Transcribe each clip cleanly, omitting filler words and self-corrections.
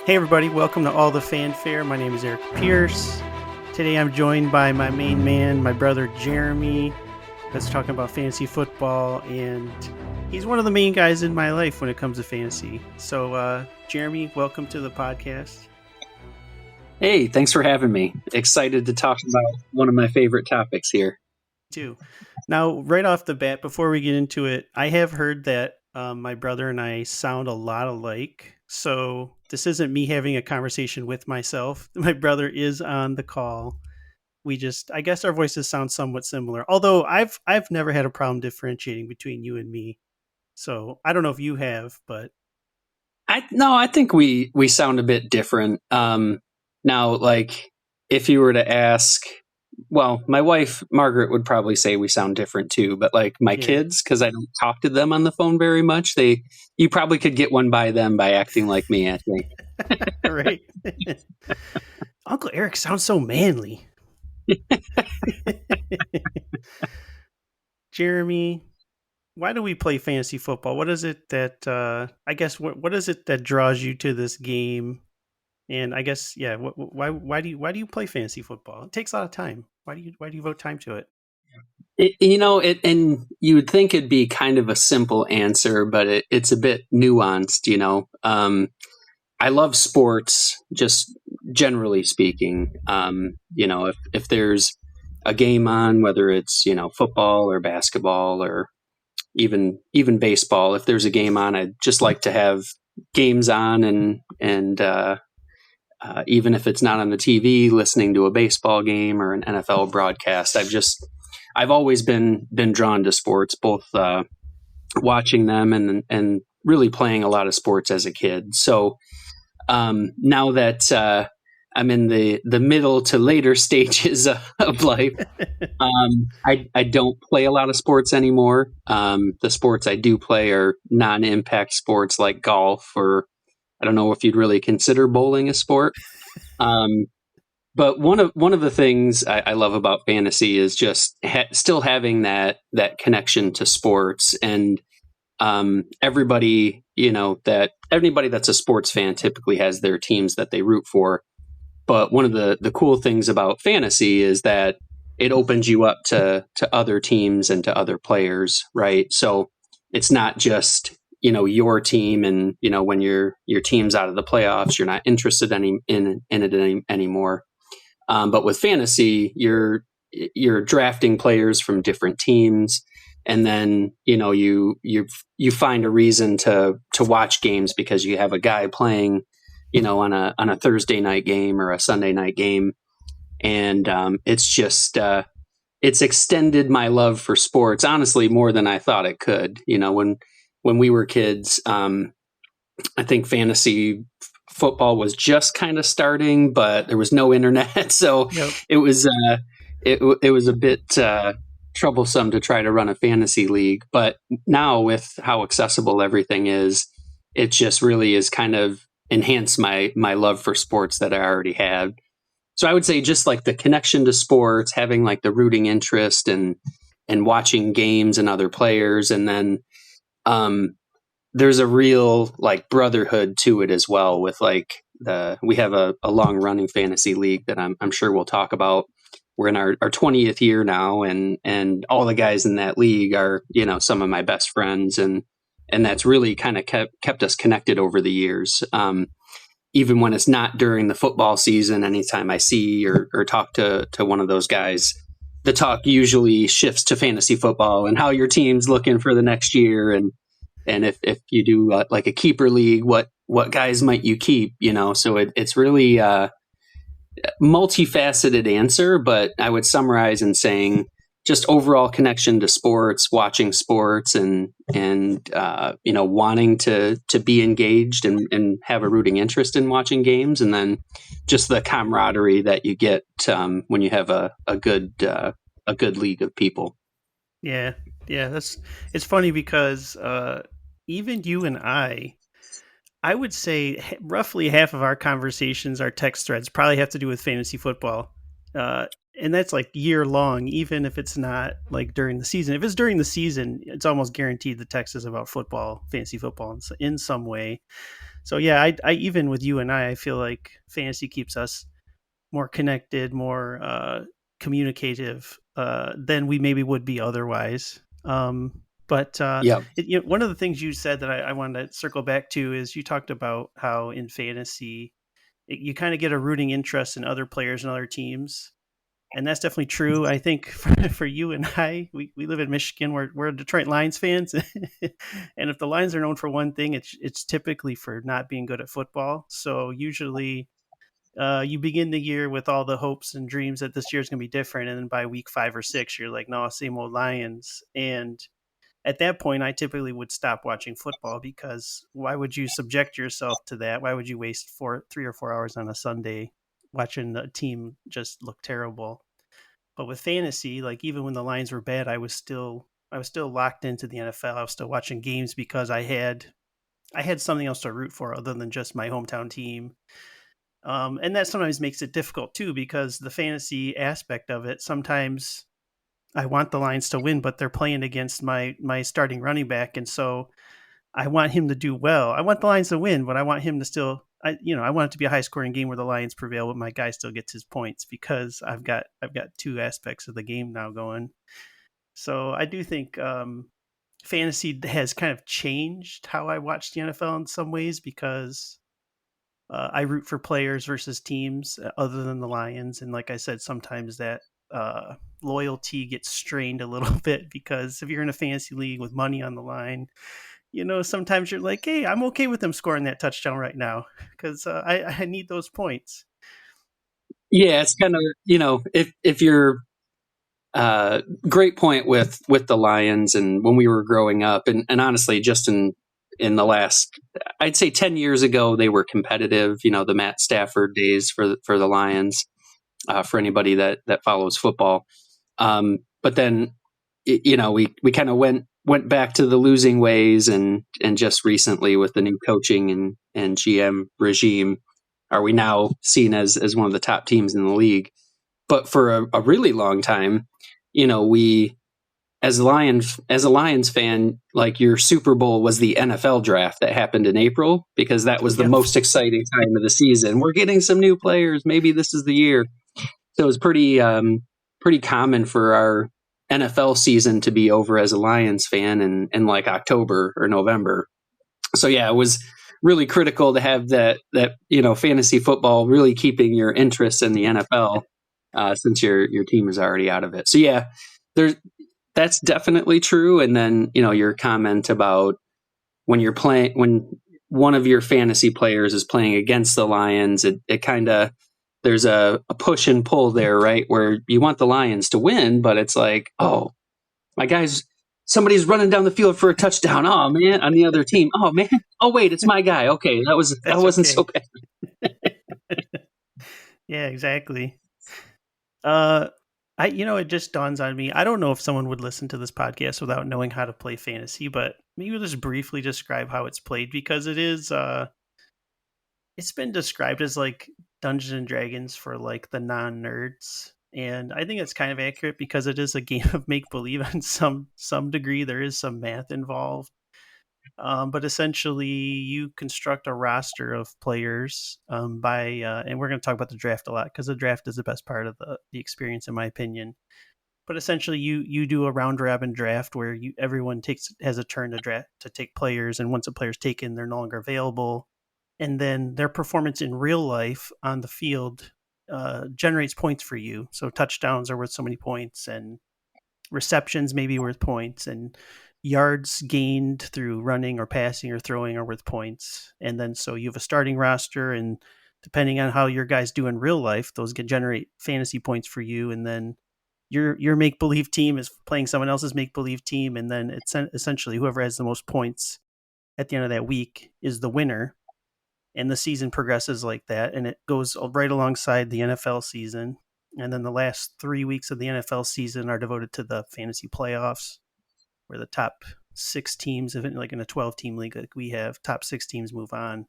Hey everybody, welcome to All the Fanfare. My name is Eric Pierce. Today I'm joined by my main man, my brother Jeremy. That's talking about fantasy football, and he's one of the main guys in my life when it comes to fantasy. So, Jeremy, welcome to the podcast. Hey, thanks for having me. Excited to talk about one of my favorite topics here. Too. Now, right off the bat, before we get into it, I have heard that my brother and I sound a lot alike. So this isn't me having a conversation with myself. My brother is on the call. I guess our voices sound somewhat similar. Although I've never had a problem differentiating between you and me. So I don't know if you have, but I think we sound a bit different. Now, like, if you were to ask, well, my wife Margaret would probably say we sound different too. But like my kids, because I don't talk to them on the phone very much, you probably could get one by them by acting like me, I think. Right. Uncle Eric sounds so manly. Jeremy, why do we play fantasy football? What is it that what is it that draws you to this game? And I guess, yeah, why do you play fantasy football? It takes a lot of time. Why do you devote time to it? And you would think it'd be kind of a simple answer, but it's a bit nuanced. I love sports, just generally speaking. If there's a game on, whether it's football or basketball or even baseball, if there's a game on, I'd just like to have games on and even if it's not on the TV, listening to a baseball game or an NFL broadcast. I've always been drawn to sports, both watching them and really playing a lot of sports as a kid. So now that I'm in the middle to later stages of life, I don't play a lot of sports anymore. The sports I do play are non-impact sports like golf, or I don't know if you'd really consider bowling a sport. But one of the things I love about fantasy is just still having that connection to sports, and everybody that's a sports fan typically has their teams that they root for. But one of the cool things about fantasy is that it opens you up to other teams and to other players, right? So it's not just your team, and when your team's out of the playoffs, you're not interested in it anymore. But with fantasy, you're drafting players from different teams, and then you find a reason to watch games because you have a guy playing on a Thursday night game or a Sunday night game, and it's just it's extended my love for sports, honestly, more than I thought it could. When we were kids, I think fantasy football was just kind of starting, but there was no internet, so yep. It was a bit troublesome to try to run a fantasy league. But now, with how accessible everything is, it just really is kind of enhanced my love for sports that I already had. So I would say just like the connection to sports, having like the rooting interest and watching games and other players, and then there's a real like brotherhood to it as well. With like we have a long running fantasy league that I'm sure we'll talk about. We're in our 20th year now, and all the guys in that league are some of my best friends, and that's really kind of kept us connected over the years. Even when it's not during the football season, anytime I see or talk to one of those guys, the talk usually shifts to fantasy football and how your team's looking for the next year, and if you do like a keeper league, what guys might you keep? So it's really a multifaceted answer, but I would summarize in saying just overall connection to sports, watching sports, and wanting to be engaged and have a rooting interest in watching games, and then just the camaraderie that you get when you have a good league of people. Yeah, it's funny because even you and I would say roughly half of our conversations, our text threads, probably have to do with fantasy football. And that's like year long, even if it's not like during the season. If it's during the season, it's almost guaranteed the text is about football, fantasy football in some way. So yeah, I even with you and I feel like fantasy keeps us more connected, more communicative than we maybe would be otherwise. But Yeah. one of the things you said that I wanted to circle back to is you talked about how in fantasy you kind of get a rooting interest in other players and other teams. And that's definitely true. I think for you and I, we live in Michigan. We're Detroit Lions fans, and if the Lions are known for one thing, it's typically for not being good at football. So usually, you begin the year with all the hopes and dreams that this year is going to be different, and then by week 5 or 6, you're like, no, same old Lions. And at that point, I typically would stop watching football because why would you subject yourself to that? Why would you waste 3 or 4 hours on a Sunday watching the team just look terrible? But with fantasy, like even when the Lions were bad, I was still locked into the NFL. I was still watching games because I had something else to root for other than just my hometown team. And that sometimes makes it difficult too because the fantasy aspect of it, sometimes I want the Lions to win, but they're playing against my starting running back, and so I want him to do well. I want the Lions to win, but I want him to still. I want it to be a high scoring game where the Lions prevail, but my guy still gets his points because I've got two aspects of the game now going. So I do think fantasy has kind of changed how I watch the NFL in some ways because I root for players versus teams other than the Lions, and like I said, sometimes that uh, loyalty gets strained a little bit because if you're in a fantasy league with money on the line, sometimes you're like, hey, I'm okay with them scoring that touchdown right now because I need those points. Yeah, it's kind of, if you're great point with the Lions and when we were growing up, and honestly, just in the last, I'd say 10 years ago, they were competitive. The Matt Stafford days for the Lions. For anybody that follows football, but then we kind of went back to the losing ways, and just recently with the new coaching and GM regime, are we now seen as one of the top teams in the league? But for a really long time, we as a Lions fan, like your Super Bowl was the NFL draft that happened in April because that was the Yep. most exciting time of the season. We're getting some new players. Maybe this is the year. So it was pretty common for our NFL season to be over as a Lions fan in like October or November. So yeah, it was really critical to have that fantasy football really keeping your interest in the NFL, since your team is already out of it. So yeah, there's that's definitely true. And then your comment about when one of your fantasy players is playing against the Lions, it kind of, there's a push and pull there, right? Where you want the Lions to win, but it's like, oh, my guy's somebody's running down the field for a touchdown. Oh man, on the other team. Oh man. Oh wait, it's my guy. Okay, that That's wasn't so okay. bad. Yeah, exactly. Uh, it just dawns on me. I don't know if someone would listen to this podcast without knowing how to play fantasy, but maybe we'll just briefly describe how it's played because it's been described as like Dungeons and Dragons for like the non-nerds. And I think it's kind of accurate because it is a game of make believe on some degree. There is some math involved. But essentially, you construct a roster of players and we're going to talk about the draft a lot because the draft is the best part of the experience, in my opinion. But essentially, you do a round robin draft where everyone has a turn to draft to take players, and once a player's taken, they're no longer available, and then their performance in real life on the field generates points for you. So touchdowns are worth so many points, and receptions may be worth points, and yards gained through running or passing or throwing are worth points. And then so you have a starting roster, and depending on how your guys do in real life, those can generate fantasy points for you. And then your make believe team is playing someone else's make believe team, and then it's essentially whoever has the most points at the end of that week is the winner. And the season progresses like that, and it goes right alongside the NFL season. And then the last 3 weeks of the NFL season are devoted to the fantasy playoffs, where the top 6 teams, like in a 12-team league like we have, top 6 teams move on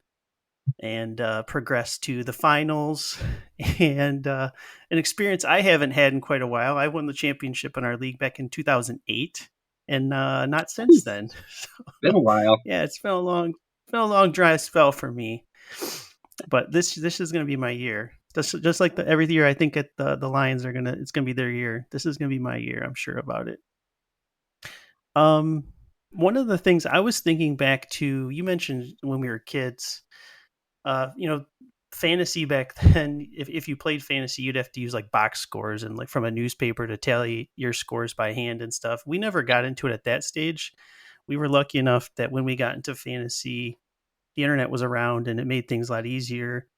and progress to the finals. And an experience I haven't had in quite a while. I won the championship in our league back in 2008, and not since then. Been a while. Yeah, it's been been a long dry spell for me. But this is going to be my year. Just like every year, I think the Lions are gonna it's gonna be their year. This is gonna be my year. I'm sure about it. Um, One of the things I was thinking back to, you mentioned when we were kids, you know, fantasy back then, if you played fantasy, you'd have to use like box scores and like from a newspaper to tally your scores by hand and stuff. We never got into it at that stage. We were lucky enough that when we got into fantasy, the internet was around and it made things a lot easier.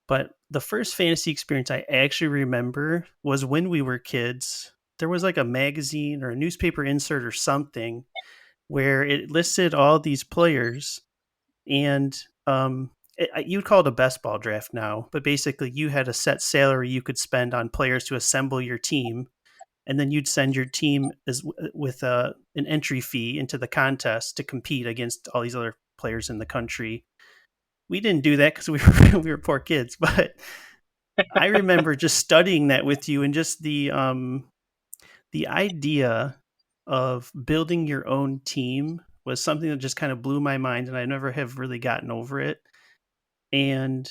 But the first fantasy experience I actually remember was when we were kids. There was like a magazine or a newspaper insert or something where it listed all these players, and you'd call it a best ball draft now, but basically you had a set salary you could spend on players to assemble your team, and then you'd send your team with an entry fee into the contest to compete against all these other players in the country. We didn't do that because we were we were poor kids, but I remember just studying that with you, and just the idea of building your own team was something that just kind of blew my mind, and I never have really gotten over it. And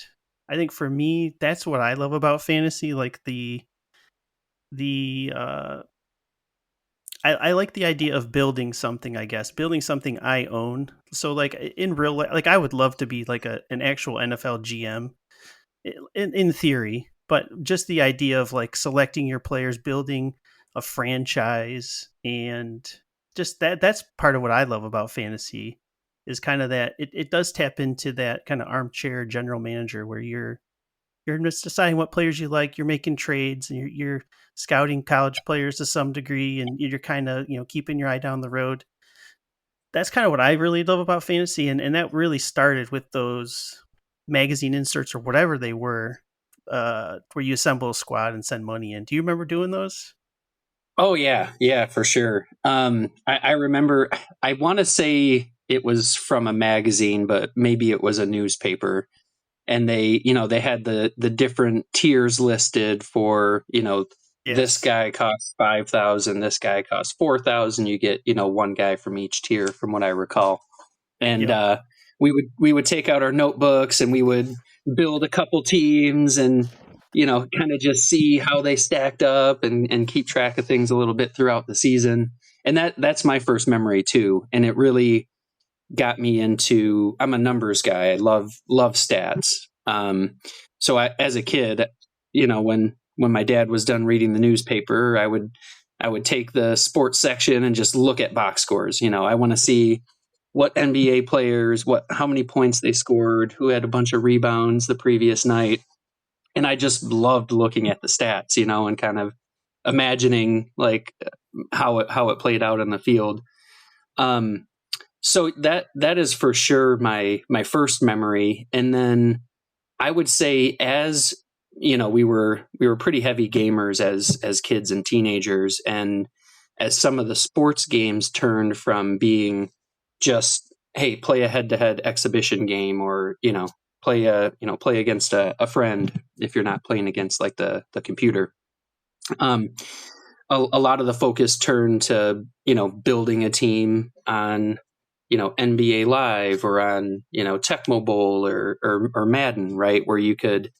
I think for me, that's what I love about fantasy. Like the I like the idea of building something. I guess building something I own. So like in real life, like I would love to be like an actual NFL GM in theory, but just the idea of like selecting your players, building a franchise, and just that's part of what I love about fantasy is kind of that it does tap into that kind of armchair general manager where you're just deciding what players you like, you're making trades, and you're scouting college players to some degree, and you're kind of keeping your eye down the road. That's kind of what I really love about fantasy, and that really started with those magazine inserts or whatever they were, where you assemble a squad and send money in. Do you remember doing those? Oh yeah, yeah, for sure. I remember. I want to say it was from a magazine, but maybe it was a newspaper. And they had the different tiers listed for this Yes. guy costs 5,000, this guy costs 4,000. You get one guy from each tier, from what I recall. And Yep. we would take out our notebooks and we would build a couple teams and kind of just see how they stacked up and keep track of things a little bit throughout the season. And that's my first memory too, and it really got me into. I'm a numbers guy. I love stats. So as a kid, when my dad was done reading the newspaper, I would take the sports section and just look at box scores. I want to see what NBA players, how many points they scored, who had a bunch of rebounds the previous night. And I just loved looking at the stats, and kind of imagining like how it played out in the field. Um, so that is for sure my first memory. And then I would say, as we were pretty heavy gamers as kids and teenagers, and as some of the sports games turned from being just, hey, play a head-to-head exhibition game, or play against a friend, if you're not playing against like the computer. um a lot of the focus turned to building a team on NBA Live, or on Tecmo Bowl, or Madden, right, where you could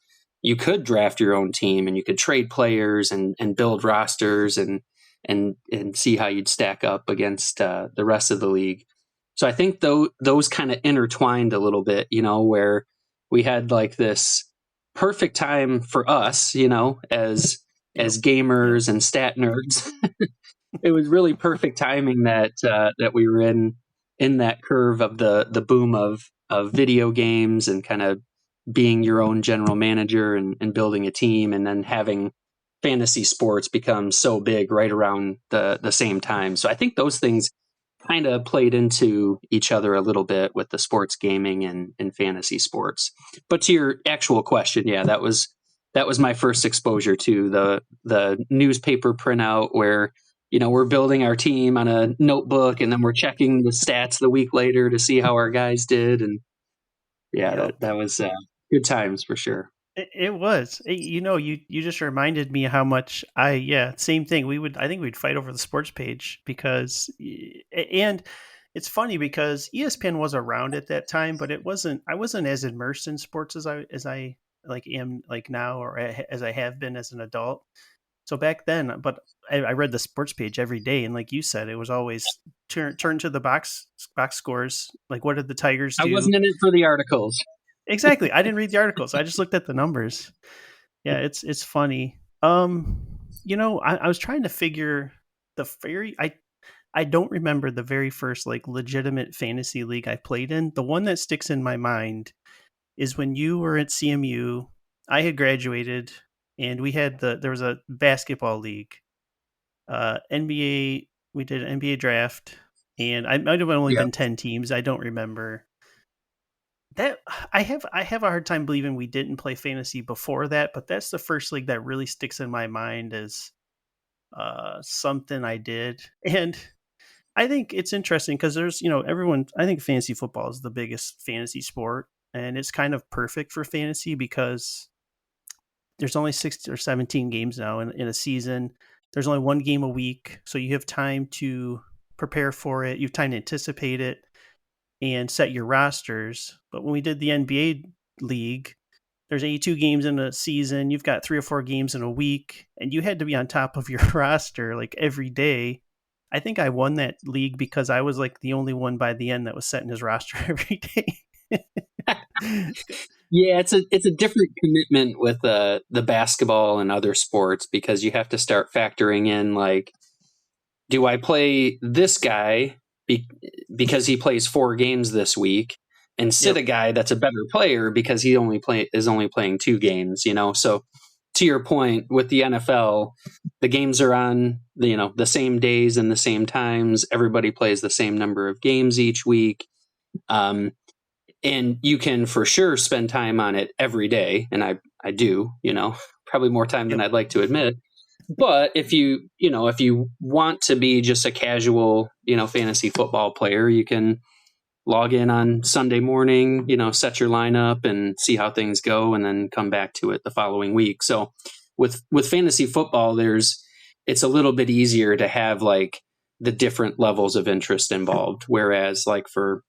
draft your own team and you could trade players and build rosters and see how you'd stack up against the rest of the league. So I think those kind of intertwined a little bit, where we had like this perfect time for us, Yep. as Yep. gamers and stat nerds. It was really perfect timing that we were in that curve of the boom of video games, and kind of being your own general manager and building a team, and then having fantasy sports become so big right around the same time. So I think those things kind of played into each other a little bit with the sports gaming and fantasy sports. But to your actual question, yeah, that was my first exposure to the newspaper printout, where we're building our team on a notebook, and then we're checking the stats the week later to see how our guys did. And yeah, Yep. that was good times for sure. It was. You just reminded me how much same thing. I think we'd fight over the sports page because, and it's funny because ESPN was around at that time, but I wasn't as immersed in sports as I like am like now, or as I have been as an adult. So back then, but I read the sports page every day, and like you said, it was always turn to the box scores. Like, what did the Tigers I do? wasn't in it for the articles. Exactly. I didn't read the articles. I just looked at the numbers. Yeah, it's funny. I was trying to figure the very I don't remember the very first like legitimate fantasy league I played in. The one that sticks in my mind is when you were at CMU. I had graduated, and there was a basketball league, NBA. We did an NBA draft, and I might have only Yep. been 10 teams. I don't remember that. I have a hard time believing we didn't play fantasy before that, but that's the first league that really sticks in my mind as something I did. And I think it's interesting because there's, everyone, I think fantasy football is the biggest fantasy sport, and it's kind of perfect for fantasy because there's only 6 or 17 games now in a season. There's only one game a week. So you have time to prepare for it, you have time to anticipate it and set your rosters. But when we did the NBA league, there's 82 games in a season. You've got 3 or 4 games in a week, and you had to be on top of your roster like every day. I think I won that league because I was like the only one by the end that was setting his roster every day. Yeah, it's a different commitment with the basketball and other sports because you have to start factoring in like, do I play this guy be, because he plays 4 games this week, and sit Yep. a guy that's a better player because he only playing 2 games, So to your point with the NFL, the games are on the same days and the same times. Everybody plays the same number of games each week. Um, and you can for sure spend time on it every day, and I do, probably more time than Yep. I'd like to admit. But if you want to be just a casual fantasy football player, you can log in on Sunday morning, set your lineup and see how things go, and then come back to it the following week. So with fantasy football, it's a little bit easier to have like the different levels of interest involved, whereas like for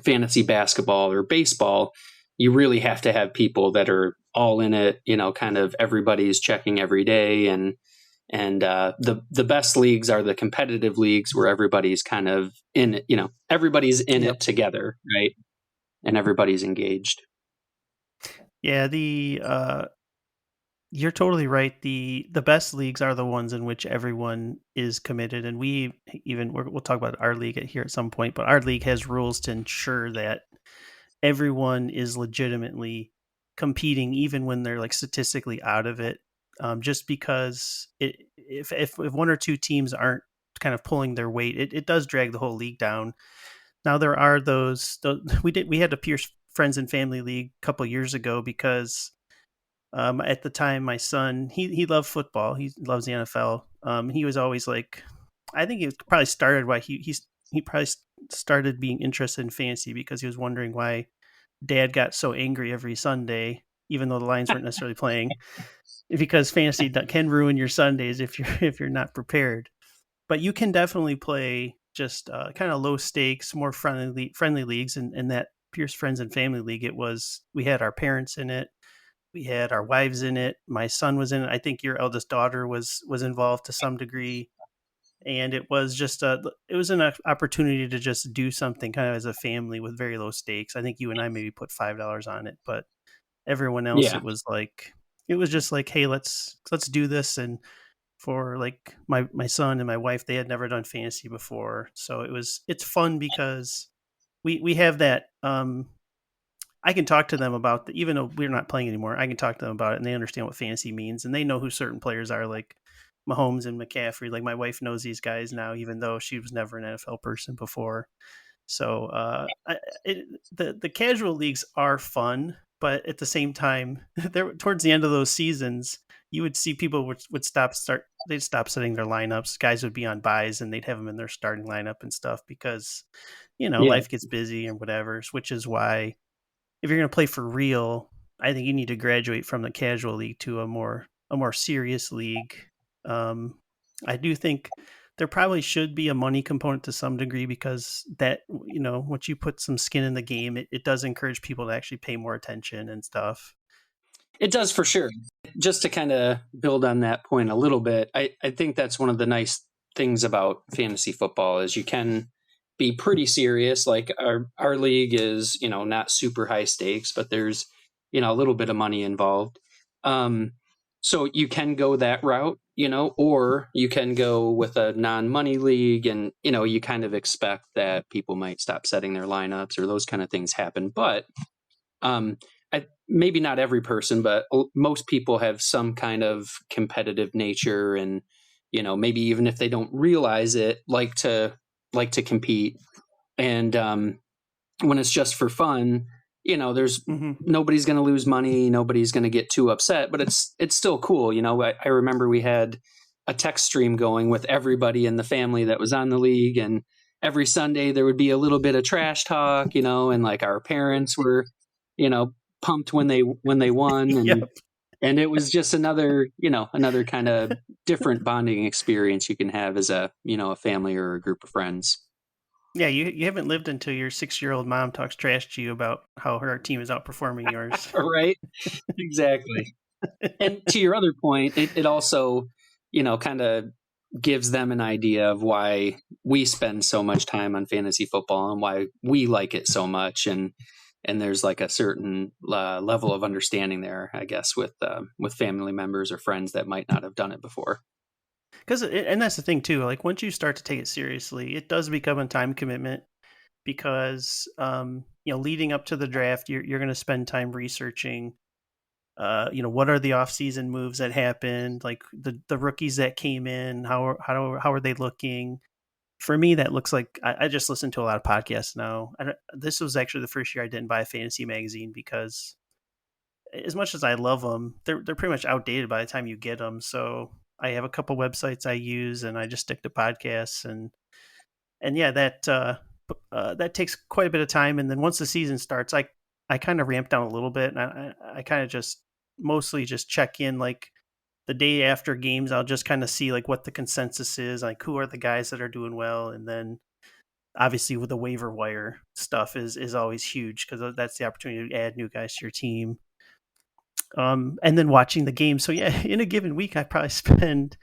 fantasy basketball or baseball, you really have to have people that are all in it. Kind of everybody's checking every day, and the best leagues are the competitive leagues where everybody's kind of in it. Everybody's in Yep. it together, right? And everybody's engaged. Yeah, the you're totally right. The best leagues are the ones in which everyone is committed, and we'll talk about our league here at some point. But our league has rules to ensure that everyone is legitimately competing, even when they're like statistically out of it. Just because if 1 or 2 teams aren't kind of pulling their weight, it does drag the whole league down. Now there are those we had a Pierce Friends and Family League a couple years ago because at the time my son he loved football, he loves the NFL. He was always like, I think it probably started why he probably started being interested in fantasy because he was wondering why dad got so angry every Sunday, even though the Lions weren't necessarily playing, because fantasy can ruin your Sundays if you're if you're not prepared. But you can definitely play just kind of low stakes, more friendly leagues, and that Pierce Friends and Family League. We had our parents in it, we had our wives in it, my son was in it. I think your eldest daughter was involved to some degree, and it was an opportunity to just do something kind of as a family with very low stakes. I think you and I maybe put $5 on it, but everyone else Yeah, it was just like, hey, let's do this. And for like my son and my wife, they had never done fantasy before, so it's fun because we have that. I can talk to them about even though we're not playing anymore, I can talk to them about it, and they understand what fantasy means, and they know who certain players are, like Mahomes and McCaffrey. Like my wife knows these guys now, even though she was never an NFL person before. So the casual leagues are fun, but at the same time, there towards the end of those seasons, you would see people would they'd stop setting their lineups. Guys would be on buys, and they'd have them in their starting lineup and stuff because yeah, life gets busy and whatever. Which is why if you're going to play for real, I think you need to graduate from the casual league to a more serious league. Um, I do think there probably should be a money component to some degree because that, once you put some skin in the game, it does encourage people to actually pay more attention and stuff. It does for sure. Just to kind of build on that point a little bit, I think that's one of the nice things about fantasy football is you can be pretty serious. Like our league is, not super high stakes, but there's, a little bit of money involved. So you can go that route, or you can go with a non-money league and, you kind of expect that people might stop setting their lineups or those kind of things happen. But maybe not every person, but most people have some kind of competitive nature, and maybe even if they don't realize it, like to compete. And when it's just for fun, there's nobody's going to lose money, nobody's going to get too upset, but it's still cool. I remember we had a text stream going with everybody in the family that was on the league, and every Sunday there would be a little bit of trash talk, and like our parents were, pumped when they won, and Yep. and it was just another kind of different bonding experience you can have as a a family or a group of friends. Yeah, you haven't lived until your 6-year-old mom talks trash to you about how her team is outperforming yours. Right? Exactly. And to your other point, it also kind of gives them an idea of why we spend so much time on fantasy football and why we like it so much, and there's like a certain level of understanding there, I guess, with family members or friends that might not have done it before. And that's the thing too. Like once you start to take it seriously, it does become a time commitment because leading up to the draft, you're going to spend time researching. What are the off-season moves that happened? Like the rookies that came in, how are they looking? For me, that looks like I just listen to a lot of podcasts now. This was actually the first year I didn't buy a fantasy magazine because, as much as I love them, they're pretty much outdated by the time you get them. So I have a couple websites I use, and I just stick to podcasts, and yeah, that takes quite a bit of time. And then once the season starts, I kind of ramp down a little bit, and I kind of just mostly just check in like the day after games. I'll just kind of see like what the consensus is, like who are the guys that are doing well, and then obviously with the waiver wire stuff is always huge because that's the opportunity to add new guys to your team. And then watching the game. So yeah, in a given week, I probably spend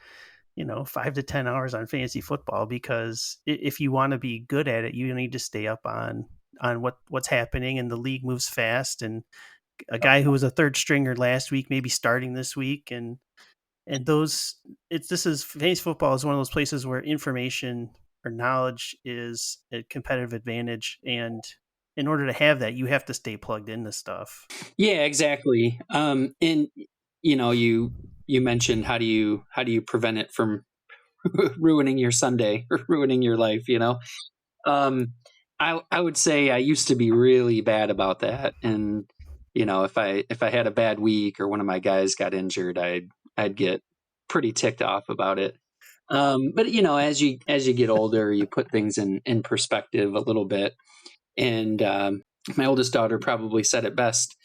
5 to 10 hours on fantasy football because if you want to be good at it, you need to stay up on what's happening, and the league moves fast. And a guy who was a third stringer last week maybe starting this week, and fantasy football is one of those places where information or knowledge is a competitive advantage, and in order to have that, you have to stay plugged into stuff. Yeah, exactly. And you mentioned how do you prevent it from ruining your Sunday or ruining your life? I would say I used to be really bad about that, and if I had a bad week or one of my guys got injured, I'd get pretty ticked off about it. But as you get older, you put things in perspective a little bit. And my oldest daughter probably said it best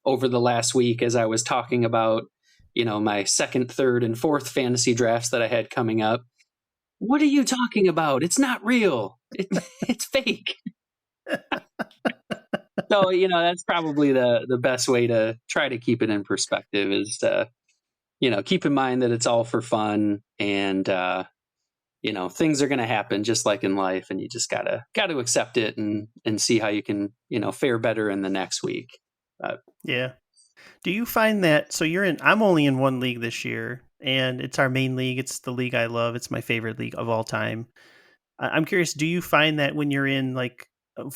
over the last week as I was talking about my second, third, and fourth fantasy drafts that I had coming up. What are you talking about? It's not real. It's fake. So that's probably the best way to try to keep it in perspective is to keep in mind that it's all for fun, and things are going to happen just like in life, and you just gotta accept it and see how you can fare better in the next week. Yeah. Do you find that, so I'm only in one league this year, and it's our main league. It's the league I love. It's my favorite league of all time. I'm curious, do you find that when you're in like,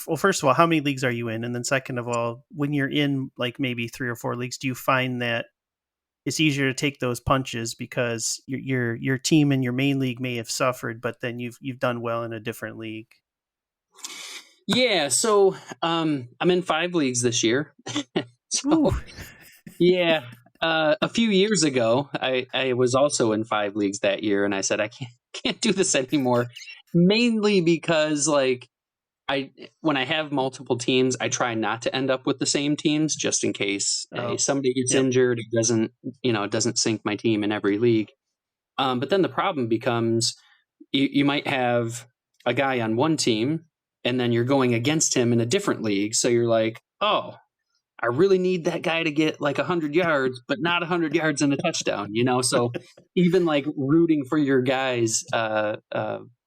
well, first of all, how many leagues are you in? And then second of all, when you're in like maybe 3 or 4 leagues, do you find that it's easier to take those punches because your team in your main league may have suffered, but then you've done well in a different league? Yeah, so I'm in 5 leagues this year. So yeah, a few years ago, I was also in 5 leagues that year, and I said I can't do this anymore. Mainly because like when I have multiple teams, I try not to end up with the same teams just in case somebody gets injured. It doesn't sink my team in every league. But then the problem becomes you might have a guy on one team, and then you're going against him in a different league. So you're like, oh, I really need that guy to get like 100 yards, but not 100 yards and a touchdown, you know? So even like rooting for your guys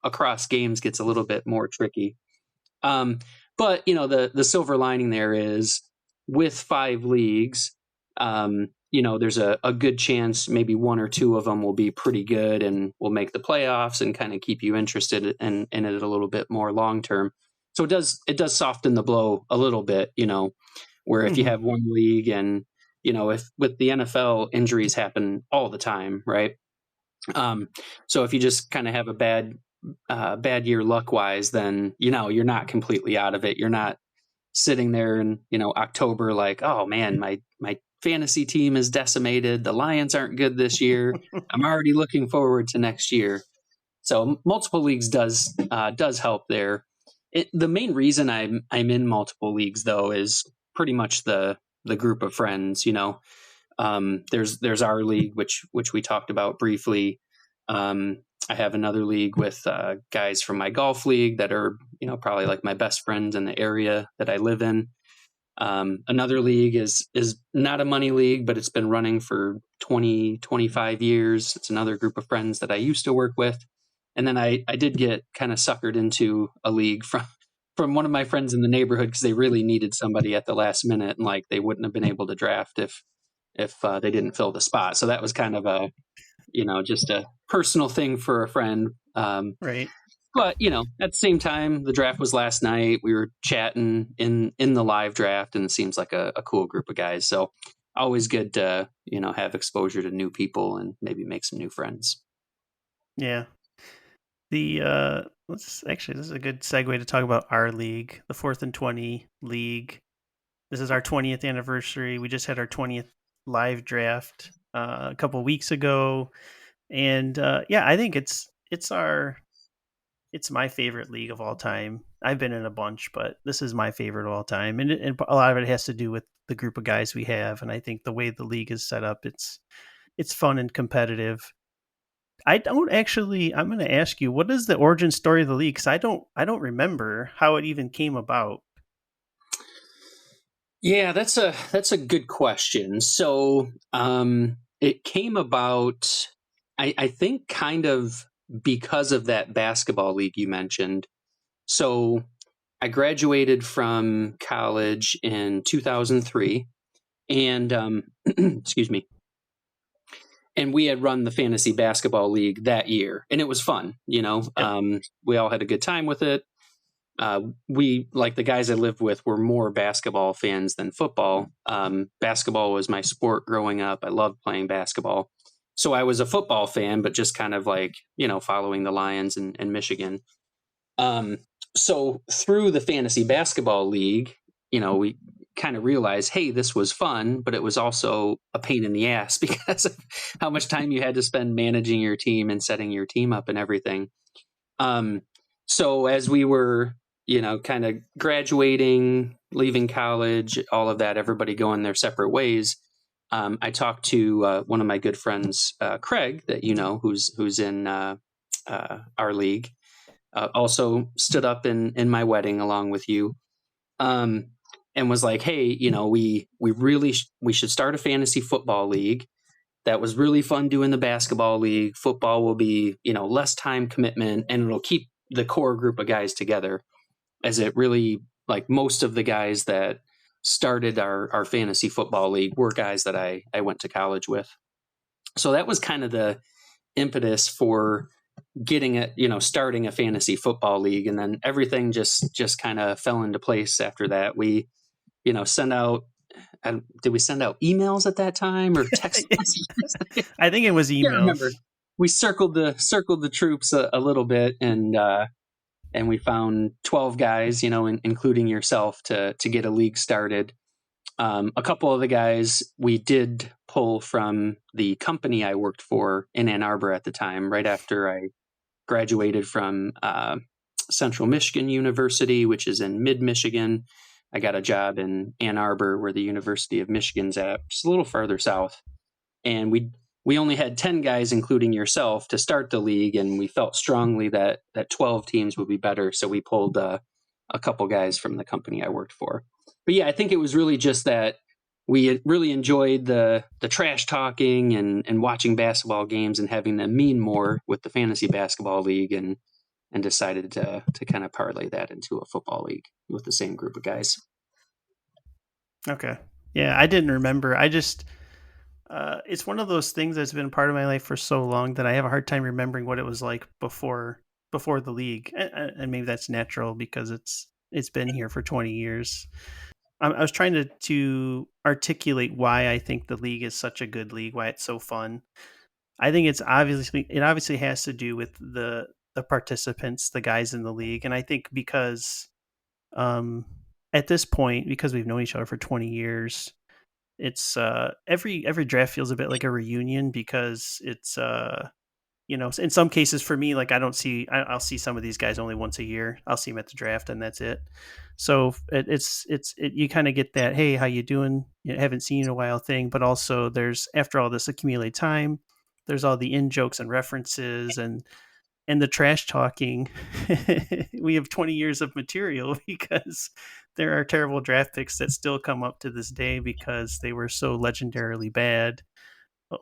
across games gets a little bit more tricky. But, you know, the silver lining there is with 5 leagues, you know, there's a good chance maybe 1 or 2 of them will be pretty good and will make the playoffs and kind of keep you interested in it a little bit more long term. So it does soften the blow a little bit, you know, where if you have one league and, you know, if with the NFL injuries happen all the time, right? So if you just kind of have a bad year luck wise, then, you know, you're not completely out of it. You're not sitting there in, you know, October like, oh man, my fantasy team is decimated. The Lions aren't good this year. I'm already looking forward to next year. So multiple leagues does help there. The main reason I'm in multiple leagues though is pretty much the group of friends. You know, there's our league which we talked about briefly. I have another league with guys from my golf league that are, you know, probably like my best friends in the area that I live in. Another league is not a money league, but it's been running for 25 years. It's another group of friends that I used to work with. And then I did get kind of suckered into a league from one of my friends in the neighborhood because they really needed somebody at the last minute, and like they wouldn't have been able to draft if they didn't fill the spot. So that was kind of a, you know, just a personal thing for a friend. Right. But, you know, at the same time, the draft was last night. We were chatting in the live draft, and it seems like a cool group of guys. So always good to, you know, have exposure to new people and maybe make some new friends. Yeah. The this is a good segue to talk about our league, the 4th and 20 league. This is our 20th anniversary. We just had our 20th live draft a couple weeks ago, and yeah, I think it's my favorite league of all time. I've been in a bunch, but this is my favorite of all time, and a lot of it has to do with the group of guys we have, and I think the way the league is set up, it's fun and competitive. I don't actually. I'm going to ask you, what is the origin story of the league? Because I don't remember how it even came about. Yeah, that's a good question. So it came about, I think, kind of because of that basketball league you mentioned. So I graduated from college in 2003, and excuse me, and we had run the fantasy basketball league that year, and it was fun. You know, Yep. we all had a good time with it. We, like the guys I lived with, were more basketball fans than football. Basketball was my sport growing up. I loved playing basketball. So I was a football fan, but just kind of like, you know, following the Lions and Michigan. Um, so through the fantasy basketball league, you know, we kind of realized, hey, this was fun, but it was also a pain in the ass because of how much time you had to spend managing your team and setting your team up and everything. Um, so as we were, you know, kind of graduating, leaving college, all of that, everybody going their separate ways. I talked to one of my good friends, Craig, that you know, who's in our league. Also stood up in my wedding along with you, and was like, "Hey, you know, we really we should start a fantasy football league. That was really fun doing the basketball league. Football will be, you know, less time commitment, and it'll keep the core group of guys together, as it really, like most of the guys that started our fantasy football league were guys that I went to college with. So that was kind of the impetus for getting it, you know, starting a fantasy football league. And then everything just kind of fell into place after that. We, you know, did we send out emails at that time or text messages? I think it was Can't remember. emails. We circled the troops a little bit, and we found 12 guys, you know, including yourself, to get a league started. A couple of the guys we did pull from the company I worked for in Ann Arbor at the time, right after I graduated from Central Michigan University, which is in mid-Michigan. I got a job in Ann Arbor, where the University of Michigan's at, just a little further south. And we only had 10 guys, including yourself, to start the league, and we felt strongly that 12 teams would be better. So we pulled a couple guys from the company I worked for. But yeah, I think it was really just that we really enjoyed the trash talking and watching basketball games and having them mean more with the fantasy basketball league, and decided to kind of parlay that into a football league with the same group of guys. Okay. Yeah, I didn't remember. I just it's one of those things that's been part of my life for so long that I have a hard time remembering what it was like before the league. And maybe that's natural because it's been here for 20 years. I was trying to articulate why I think the league is such a good league, why it's so fun. I think it obviously has to do with the participants, the guys in the league, and I think because at this point, because we've known each other for 20 years, it's every draft feels a bit like a reunion because it's in some cases for me, like I'll see some of these guys only once a year. I'll see them at the draft and that's it. So you kind of get that, hey, how you doing? Haven't seen you in a while thing, but also there's, after all this accumulated time, there's all the in jokes and references and the trash talking. We have 20 years of material because there are terrible draft picks that still come up to this day because they were so legendarily bad,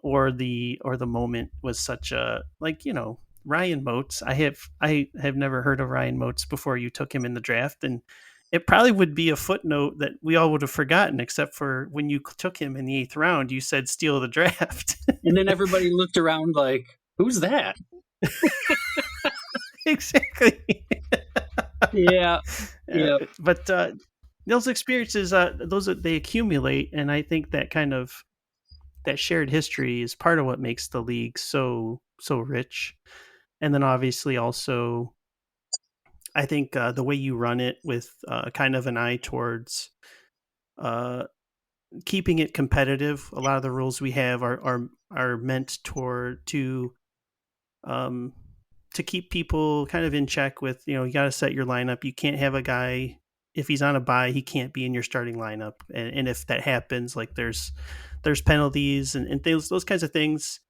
or the moment was such a, like, Ryan Moats. I have never heard of Ryan Moats before you took him in the draft, and it probably would be a footnote that we all would have forgotten, except for when you took him in the 8th round, you said steal the draft. And then everybody looked around like, who's that? Exactly. Yeah. But those experiences, they accumulate, and I think that kind of that shared history is part of what makes the league so rich. And then obviously also, I think the way you run it with kind of an eye towards keeping it competitive. A lot of the rules we have are meant to keep people kind of in check with, you got to set your lineup. You can't have a guy, if he's on a bye, he can't be in your starting lineup. And if that happens, like there's penalties and those kinds of things.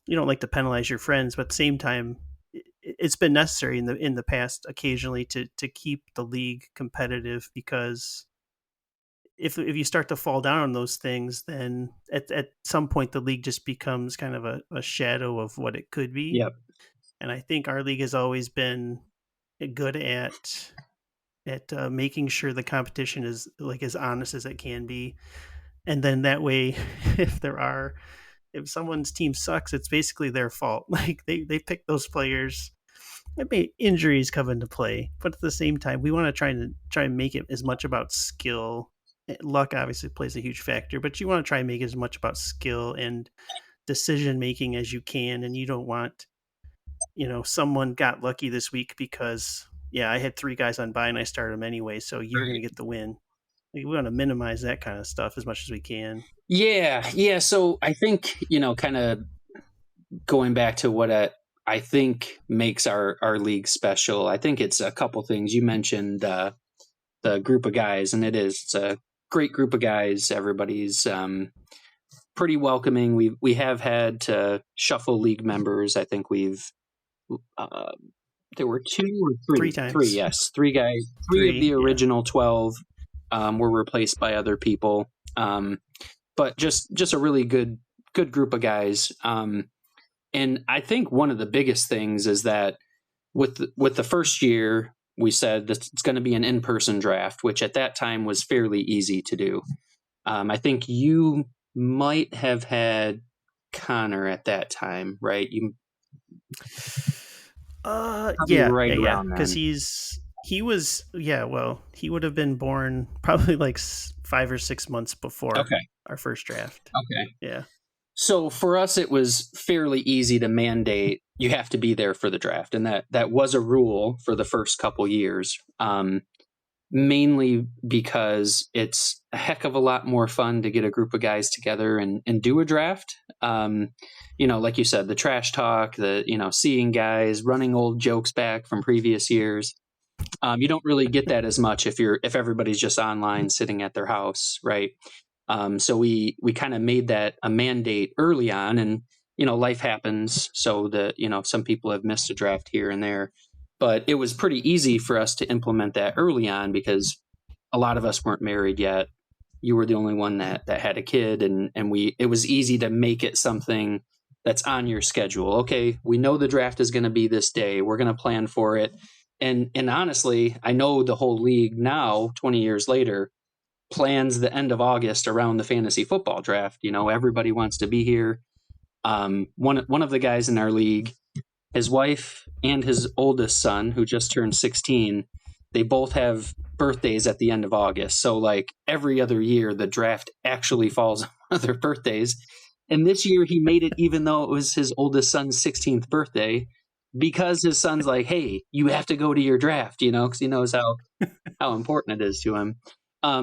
You don't like to penalize your friends, but at the same time, it's been necessary in the past occasionally to keep the league competitive, because if you start to fall down on those things, then at some point the league just becomes kind of a shadow of what it could be. Yep. And I think our league has always been good at making sure the competition is like as honest as it can be. And then that way, if someone's team sucks, it's basically their fault. Like they pick those players. Maybe injuries come into play, but at the same time, we want to try and make it as much about skill. Luck obviously plays a huge factor, but you want to try and make it as much about skill and decision making as you can. And you don't want, someone got lucky this week because, I had 3 guys on bye and I started them anyway, so you're going to get the win. We want to minimize that kind of stuff as much as we can. Yeah. So I think, kind of going back to what I think makes our league special, I think it's a couple things. You mentioned the group of guys, and it's a great group of guys. Everybody's pretty welcoming. We have had to shuffle league members. I think we've there were 2 or 3. 3 times. 3, yes. 3 guys. 3 of the original 12 were replaced by other people. But just a really good group of guys. And I think one of the biggest things is that with the first year, we said that it's going to be an in-person draft, which at that time was fairly easy to do. I think you might have had Connor at that time, right? Yeah, because he would have been born probably like 5 or 6 months before our first draft. Okay. Yeah. So for us, it was fairly easy to mandate you have to be there for the draft, and that was a rule for the first couple years. Mainly because it's a heck of a lot more fun to get a group of guys together and do a draft. Like you said, the trash talk, seeing guys running old jokes back from previous years. You don't really get that as much if everybody's just online sitting at their house, right? So we kind of made that a mandate early on, and life happens. So that, some people have missed a draft here and there, but it was pretty easy for us to implement that early on because a lot of us weren't married yet. You were the only one that had a kid, and it was easy to make it something that's on your schedule. Okay, we know the draft is going to be this day. We're going to plan for it. And honestly, I know the whole league now, 20 years later, plans the end of August around the fantasy football draft. Everybody wants to be here. One of the guys in our league, his wife and his oldest son, who just turned 16, they both have birthdays at the end of August. So like every other year, the draft actually falls on their birthdays. And this year he made it even though it was his oldest son's 16th birthday, because his son's like, hey, you have to go to your draft, because he knows how important it is to him.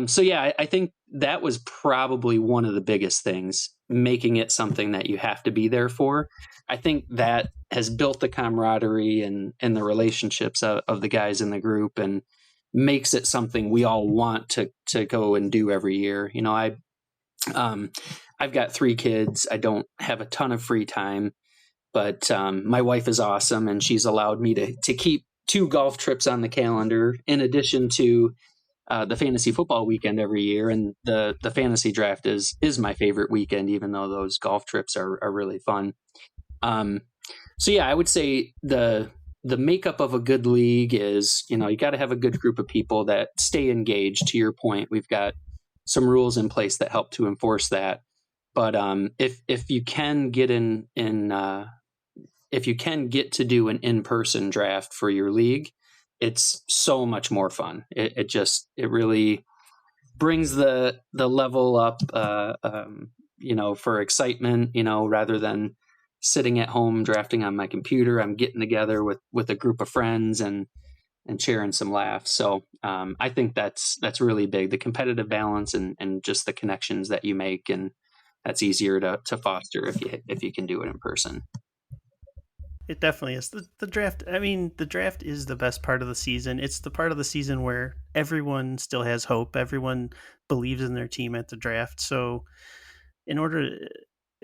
So yeah, I think that was probably one of the biggest things, making it something that you have to be there for. I think that has built the camaraderie and the relationships of the guys in the group, and makes it something we all want to go and do every year. I've got 3 kids. I don't have a ton of free time, but my wife is awesome, and she's allowed me to keep 2 golf trips on the calendar in addition to the fantasy football weekend every year. And the fantasy draft is my favorite weekend, even though those golf trips are really fun. So yeah, I would say the makeup of a good league is, you got to have a good group of people that stay engaged. To your point, we've got some rules in place that help to enforce that. But if you can get if you can get to do an in-person draft for your league, it's so much more fun. It really brings the level up, for excitement, rather than sitting at home drafting on my computer. I'm getting together with a group of friends and sharing some laughs. So I think that's really big, the competitive balance and just the connections that you make, and that's easier to foster if you can do it in person. It definitely is. The draft, I mean, the draft is the best part of the season. It's the part of the season where everyone still has hope. Everyone believes in their team at the draft. So in order,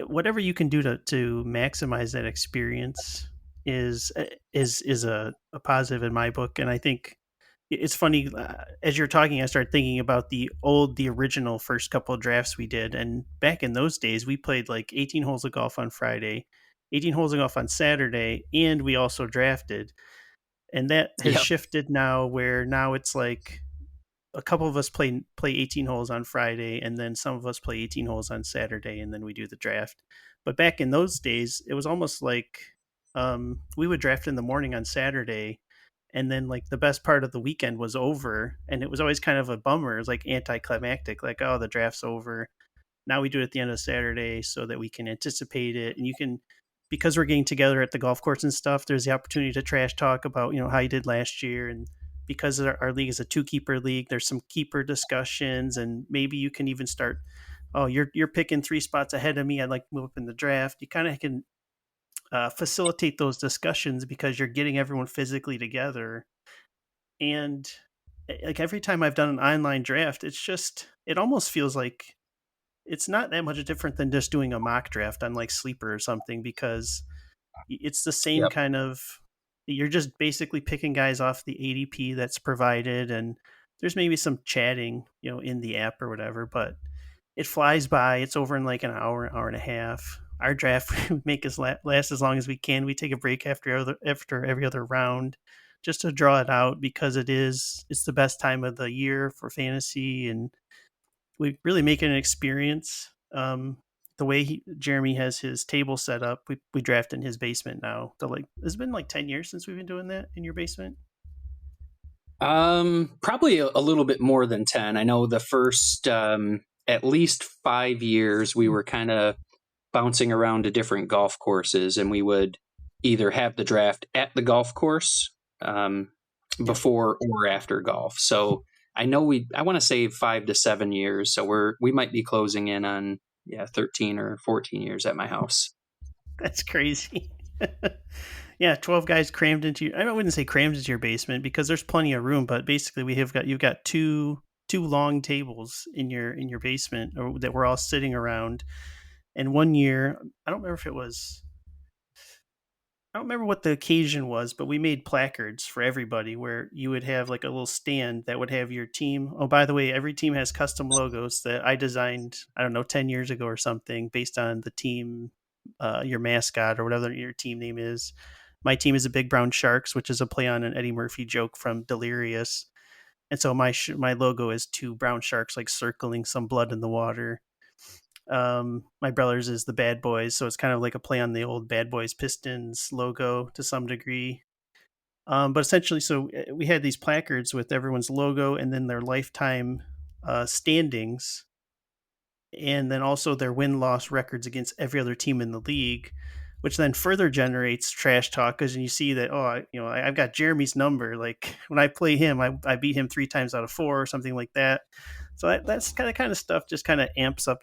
whatever you can do to maximize that experience is a positive in my book. And I think it's funny, as you're talking, I started thinking about the original first couple of drafts we did. And back in those days, we played like 18 holes of golf on Friday, 18 holes of golf on Saturday, and we also drafted. And that has Yep. shifted now, where now it's like a couple of us play 18 holes on Friday, and then some of us play 18 holes on Saturday, and then we do the draft. But back in those days, it was almost like we would draft in the morning on Saturday, and then like the best part of the weekend was over, and it was always kind of a bummer. It was like anticlimactic, like, oh, the draft's over. Now we do it at the end of Saturday so that we can anticipate it, and you can, because we're getting together at the golf course and stuff, there's the opportunity to trash talk about how you did last year. And because our league is a 2-keeper league, there's some keeper discussions, and maybe you can even start, oh, you're picking 3 spots ahead of me, I'd like to move up in the draft. You kind of can facilitate those discussions because you're getting everyone physically together. And like every time I've done an online draft, it almost feels like it's not that much different than just doing a mock draft on like Sleeper or something, because it's the same Yep. kind of, you're just basically picking guys off the ADP that's provided, and there's maybe some chatting in the app or whatever, but it flies by. It's over in like an hour and a half. Our draft make us last as long as we can. We take a break after every other round just to draw it out, because it's the best time of the year for fantasy, and we really make it an experience. The way Jeremy has his table set up, we draft in his basement now. It's been like 10 years since we've been doing that in your basement. Probably a little bit more than 10. I know the first at least 5 years we were kind of bouncing around to different golf courses, and we would either have the draft at the golf course before or after golf. So I know I want to say 5 to 7 years. So we might be closing in on 13 or 14 years at my house. That's crazy. Yeah, 12 guys crammed into I wouldn't say crammed into your basement, because there's plenty of room, but basically you've got two long tables in your basement, or that we're all sitting around. And one year, I don't remember if it was, I don't remember what the occasion was, but we made placards for everybody where you would have like a little stand that would have your team. Oh, by the way, every team has custom logos that I designed, I don't know, 10 years ago or something based on the team, your mascot or whatever your team name is. My team is the Big Brown Sharks, which is a play on an Eddie Murphy joke from Delirious. And so my logo is two brown sharks like circling some blood in the water. My brother's is the Bad Boys, so it's kind of like a play on the old Bad Boys Pistons logo to some degree. But essentially, so we had these placards with everyone's logo and then their lifetime standings, and then also their win loss records against every other team in the league, which then further generates trash talk because you see that, I've got Jeremy's number. Like when I play him, I beat him 3 times out of 4 or something like that. So that's kind of stuff just kind of amps up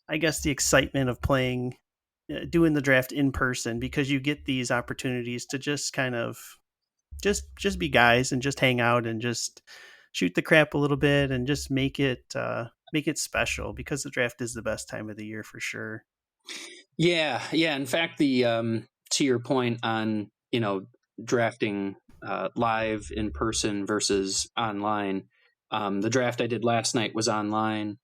I guess, the excitement of playing, doing the draft in person because you get these opportunities to just kind of just be guys and just hang out and just shoot the crap a little bit and just make it special because the draft is the best time of the year for sure. Yeah, yeah. In fact, the to your point on drafting live in person versus online, the draft I did last night was online,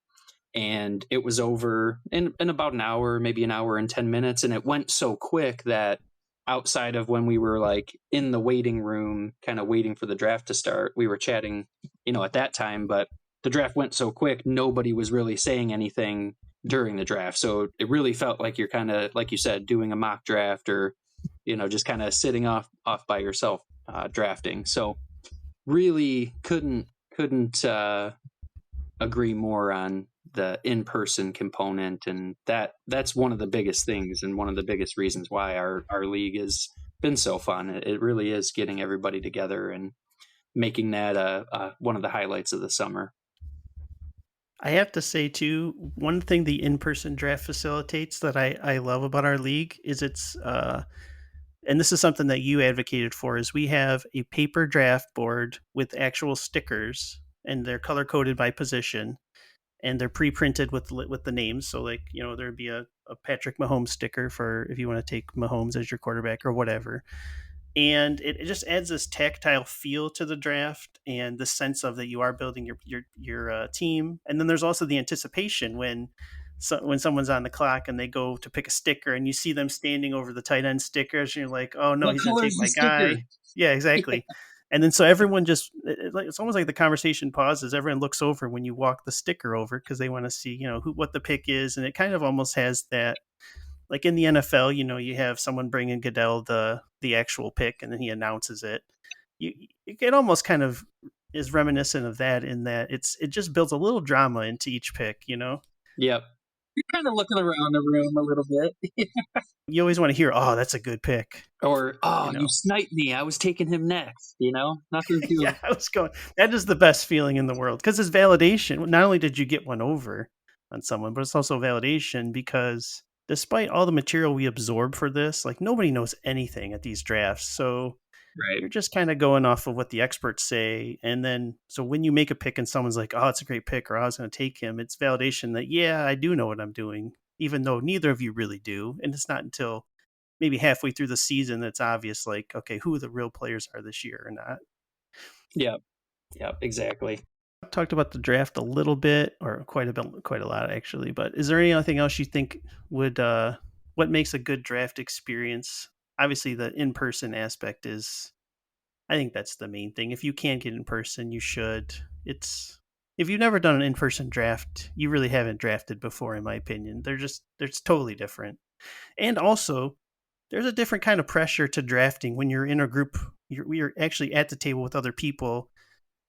and it was over in about an hour, maybe an hour and 10 minutes, and it went so quick that outside of when we were like in the waiting room, kind of waiting for the draft to start, we were chatting, at that time, but the draft went so quick, nobody was really saying anything during the draft. So it really felt like you're kind of, like you said, doing a mock draft or, just kind of sitting off by yourself, drafting. So really couldn't agree more on the in-person component, and that's one of the biggest things and one of the biggest reasons why our league has been so fun. It really is getting everybody together and making that one of the highlights of the summer. I have to say too, one thing the in-person draft facilitates that I love about our league is and this is something that you advocated for, is we have a paper draft board with actual stickers and they're color coded by position and they're pre-printed with the names. So like, there'd be a Patrick Mahomes sticker for if you want to take Mahomes as your quarterback or whatever. And it just adds this tactile feel to the draft and the sense of that you are building your team. And then there's also the anticipation when someone's on the clock and they go to pick a sticker and you see them standing over the tight end stickers and you're like, oh no, What he's going to color take is the my sticker? guy. Yeah, exactly. And then so everyone just it's almost like the conversation pauses. Everyone looks over when you walk the sticker over because they want to see what the pick is, and it kind of almost has that, like in the NFL, you have someone bringing Goodell the actual pick, and then he announces it. It almost kind of is reminiscent of that in that it just builds a little drama into each pick. Yep. You're kind of looking around the room a little bit. You always want to hear, "Oh, that's a good pick," Or, oh, you you know. sniped me. I was taking him next, Nothing Yeah, too. I was going. That is the best feeling in the world because it's validation. Not only did you get one over on someone, but it's also validation because despite all the material we absorb for this, like nobody knows anything at these drafts. So Right. you're just kind of going off of what the experts say. And then, so when you make a pick and someone's like, oh, it's a great pick, or I was going to take him, it's validation that, yeah, I do know what I'm doing, even though neither of you really do. And it's not until maybe halfway through the season that's obvious, like, okay, who the real players are this year or not. Yep. Yep. Exactly. I've talked about the draft a little bit, or quite a lot actually. But is there anything else you think would, what makes a good draft experience? Obviously, the in person aspect is, I think that's the main thing. If you can get in person, you should. It's If you've never done an in person draft, you really haven't drafted before, in my opinion. They're just totally different. And also, there's a different kind of pressure to drafting when you're in a group. You're actually at the table with other people,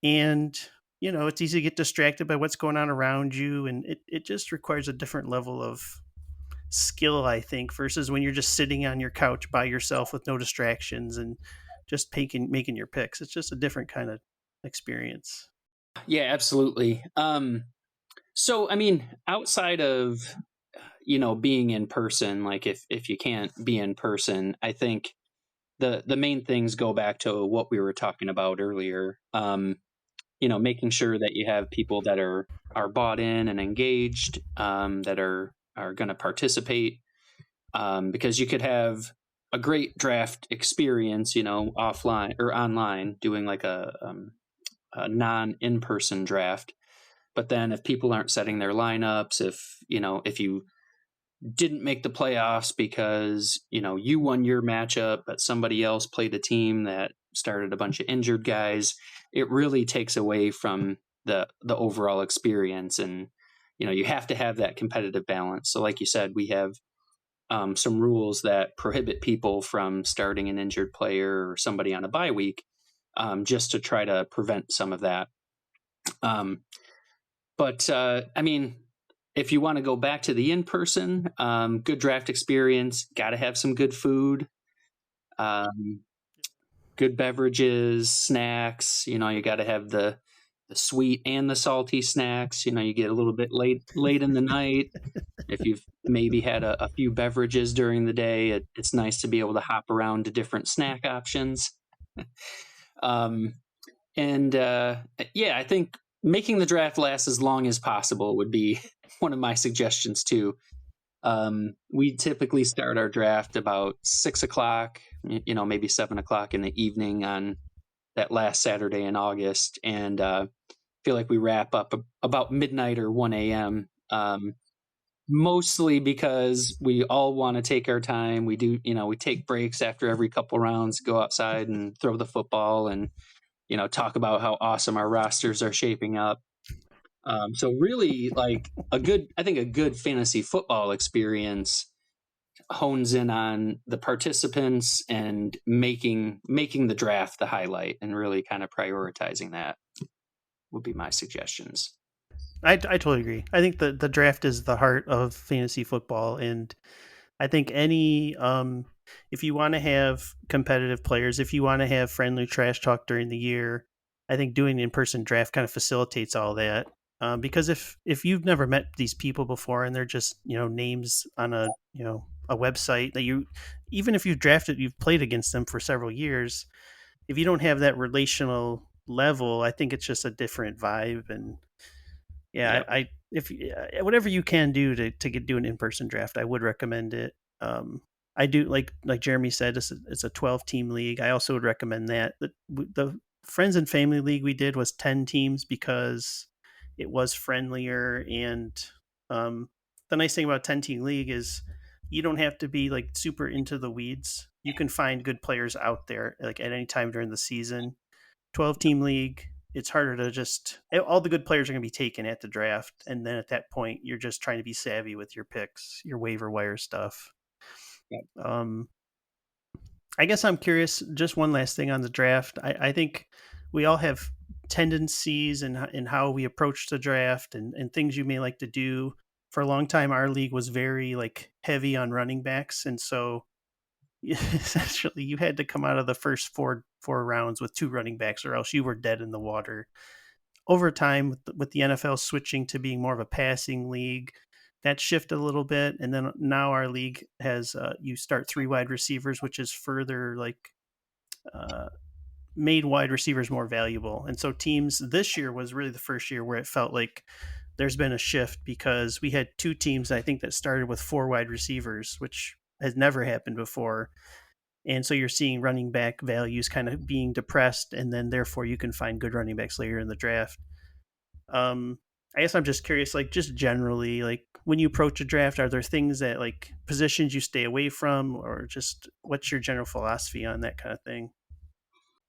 and it's easy to get distracted by what's going on around you, and it just requires a different level of skill, I think, versus when you're just sitting on your couch by yourself with no distractions and just making your picks. It's just a different kind of experience. Yeah, absolutely. So I mean, outside of being in person, like if you can't be in person, I think the main things go back to what we were talking about earlier. Making sure that you have people that are bought in and engaged, that are are going to participate, because you could have a great draft experience, offline or online, doing like a non in-person draft. But then if people aren't setting their lineups, if you didn't make the playoffs because you won your matchup but somebody else played a team that started a bunch of injured guys, it really takes away from the overall experience. And you have to have that competitive balance. So like you said, we have some rules that prohibit people from starting an injured player or somebody on a bye week, just to try to prevent some of that. But I mean, if you want to go back to the in-person, good draft experience, got to have some good food, um, good beverages, snacks. You got to have the sweet and the salty snacks. You get a little bit late in the night. If you've maybe had a few beverages during the day, it's nice to be able to hop around to different snack options. And yeah, I think making the draft last as long as possible would be one of my suggestions too. We typically start our draft about 6 o'clock, maybe 7 o'clock in the evening on that last Saturday in August, and feel like we wrap up about midnight or 1 a.m. Mostly because we all want to take our time. We do, we take breaks after every couple rounds, go outside and throw the football and, talk about how awesome our rosters are shaping up. So really, like I think a good fantasy football experience hones in on the participants and making the draft the highlight, and really kind of prioritizing that would be my suggestions. I totally agree. I think the draft is the heart of fantasy football, and I think if you want to have competitive players, if you want to have friendly trash talk during the year, I think doing an in-person draft kind of facilitates all that. Because if you've never met these people before and they're just names on a website that even if you've played against them for several years, if you don't have that relational level, I think it's just a different vibe. And yeah, Yep. I if whatever you can do to do an in-person draft, I would recommend it. I do like Jeremy said, it's a 12-team league. I also would recommend that. The friends and family league we did was 10 teams because it was friendlier. And the nice thing about 10-team league is you don't have to be like super into the weeds. You can find good players out there like at any time during the season. 12-team league, it's harder to just all the good players are going to be taken at the draft, and then at that point you're just trying to be savvy with your picks, your waiver wire stuff. Yep. I guess I'm curious, just one last thing on the draft. I think we all have tendencies in how we approach the draft, and things you may like to do. For a long time our league was very like heavy on running backs, and so essentially you had to come out of the first four rounds with 2 running backs, or else you were dead in the water. Over time, with the NFL switching to being more of a passing league, that shifted a little bit, and then now our league has you start 3 wide receivers, which is further like made wide receivers more valuable. And so teams, this year was really the first year where it felt like there's been a shift, because we had 2 teams I think that started with 4 wide receivers, which has never happened before. And so you're seeing running back values kind of being depressed, and then therefore you can find good running backs later in the draft. I guess I'm just curious, like just generally, like when you approach a draft, are there things that like positions you stay away from, or just what's your general philosophy on that kind of thing?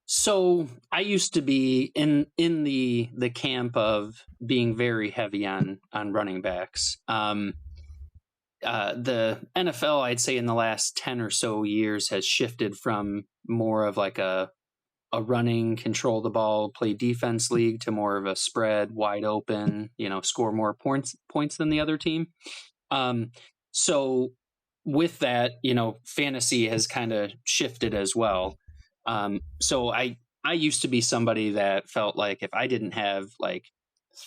So I used to be in the camp of being very heavy on running backs. The NFL, I'd say in the last 10 or so years, has shifted from more of like a running, control the ball, play defense league to more of a spread, wide open, score more points than the other team. So with that, fantasy has kind of shifted as well. So I used to be somebody that felt like if I didn't have like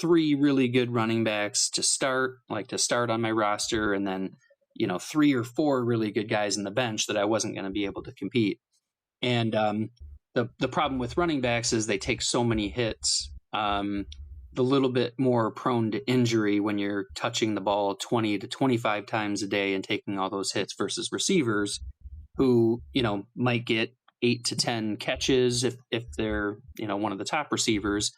3 really good running backs to start on my roster, and then 3 or 4 really good guys in the bench, that I wasn't going to be able to compete. And the problem with running backs is they take so many hits. the little bit more prone to injury when you're touching the ball 20 to 25 times a day and taking all those hits versus receivers who, might get 8 to 10 catches if they're, one of the top receivers,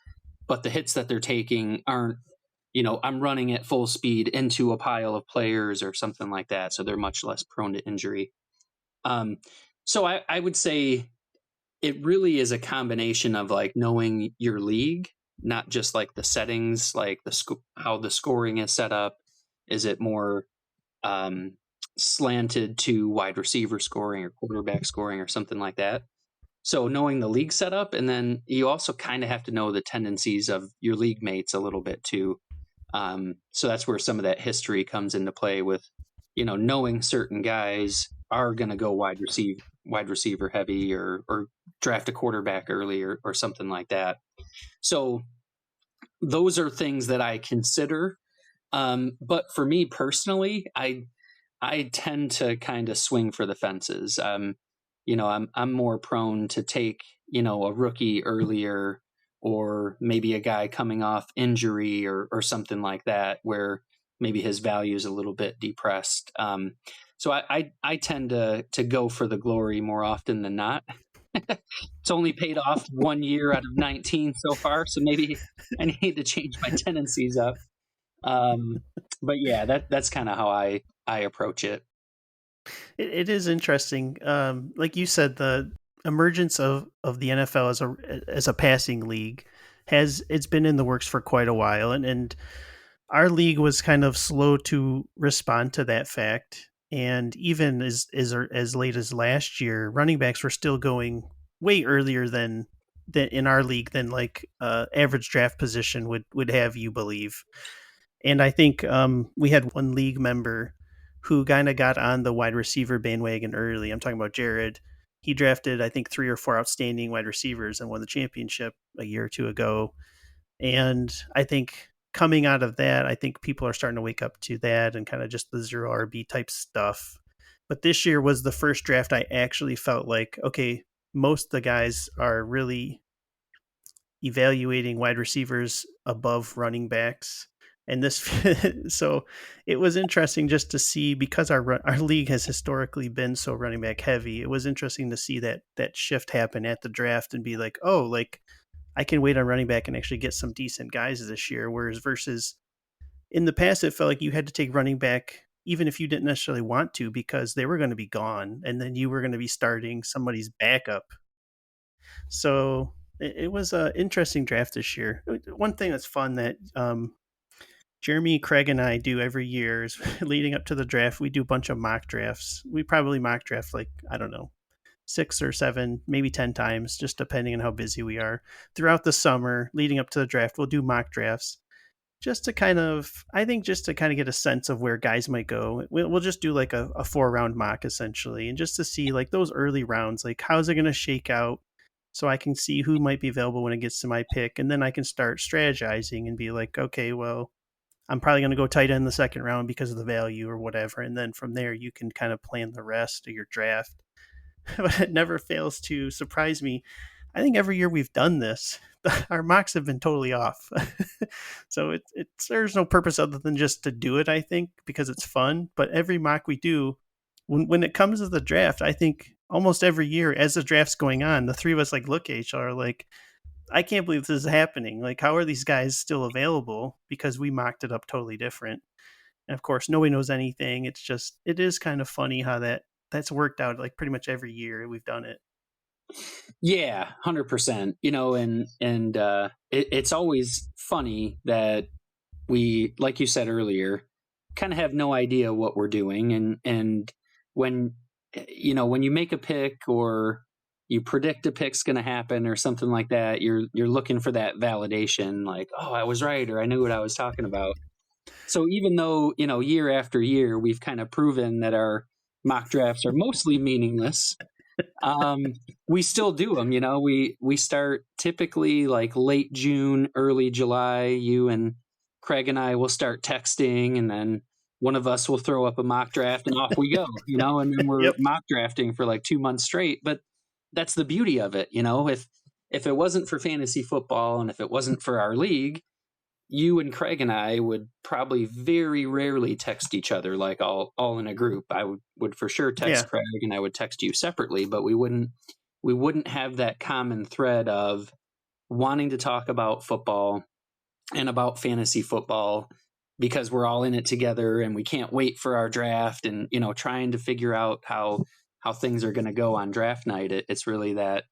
but the hits that they're taking aren't, I'm running at full speed into a pile of players or something like that. So they're much less prone to injury. So I would say it really is a combination of like knowing your league, not just like the settings, like how the scoring is set up. Is it more slanted to wide receiver scoring or quarterback scoring or something like that? So knowing the league setup, and then you also kind of have to know the tendencies of your league mates a little bit too. So that's where some of that history comes into play with, knowing certain guys are going to go wide receiver heavy or draft a quarterback early or something like that. So those are things that I consider. But for me personally, I tend to kind of swing for the fences. I'm more prone to take, a rookie earlier, or maybe a guy coming off injury or something like that, where maybe his value is a little bit depressed. So I tend to go for the glory more often than not. It's only paid off 1 year out of 19 so far, so maybe I need to change my tendencies up. But yeah, that's kind of how I approach it. It is interesting. Like you said, the emergence of the NFL as a passing league it's been in the works for quite a while, and our league was kind of slow to respond to that fact. And even as late as last year, running backs were still going way earlier than in our league than like average draft position would have you believe. And I think we had one league member who kind of got on the wide receiver bandwagon early. I'm talking about Jared. He drafted, I think, 3 or 4 outstanding wide receivers and won the championship a year or two ago. And I think coming out of that, I think people are starting to wake up to that and kind of just the zero RB type stuff. But this year was the first draft I actually felt like, okay, most of the guys are really evaluating wide receivers above running backs. And this, so it was interesting just to see, because our league has historically been so running back heavy. It was interesting to see that shift happen at the draft and be like, oh, like I can wait on running back and actually get some decent guys this year. Whereas versus in the past, it felt like you had to take running back even if you didn't necessarily want to, because they were going to be gone and then you were going to be starting somebody's backup. So it was an interesting draft this year. One thing that's fun that Jeremy, Craig, and I do every year is leading up to the draft, we do a bunch of mock drafts. We probably mock draft like, I don't know, 6 or 7, maybe 10 times, just depending on how busy we are. Throughout the summer, leading up to the draft, we'll do mock drafts just to kind of, I think, just to kind of get a sense of where guys might go. We'll just do like a 4-round mock essentially, and just to see like those early rounds, like how's it going to shake out, so I can see who might be available when it gets to my pick, and then I can start strategizing and be like, okay, well, I'm probably going to go tight end in the second round because of the value or whatever. And then from there, you can kind of plan the rest of your draft. But it never fails to surprise me. I think every year we've done this, our mocks have been totally off. So it serves no purpose other than just to do it, I think, because it's fun. But every mock we do, when it comes to the draft, I think almost every year as the draft's going on, the three of us like look at each other like, I can't believe this is happening. Like, how are these guys still available? Because we mocked it up totally different. And of course, nobody knows anything. It is kind of funny how that's worked out like pretty much every year we've done it. Yeah, 100%. It's always funny that we, like you said earlier, kind of have no idea what we're doing. And when you make a pick or you predict a pick's going to happen or something like that, you're looking for that validation, like, oh, I was right, or I knew what I was talking about. So even though, year after year, we've kind of proven that our mock drafts are mostly meaningless, we still do them. We start typically like late June, early July. You and Craig and I will start texting, and then one of us will throw up a mock draft and off we go, and then we're Yep. mock drafting for like 2 months straight. But that's the beauty of it. If it wasn't for fantasy football and if it wasn't for our league, you and Craig and I would probably very rarely text each other like all in a group. I would for sure text Yeah, Craig and I would text you separately, but we wouldn't have that common thread of wanting to talk about football and about fantasy football because we're all in it together and we can't wait for our draft and trying to figure out how things are going to go on draft night. It's really that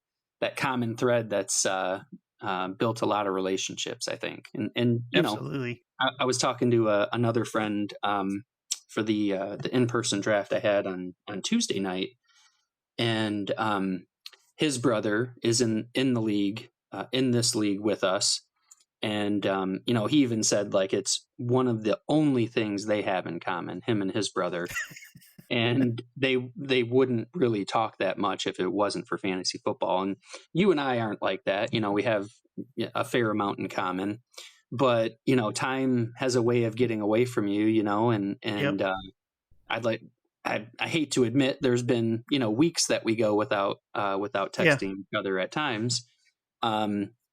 common thread that's built a lot of relationships, I think. And absolutely. I was talking to another friend for the in-person draft I had on Tuesday night, and his brother is in the league, in this league with us, and he even said like it's one of the only things they have in common, him and his brother, and they wouldn't really talk that much if it wasn't for fantasy football. And you and I aren't like that. We have a fair amount in common, but time has a way of getting away from you, and Yep. I'd like I hate to admit there's been weeks that we go without Yeah. texting each other at times.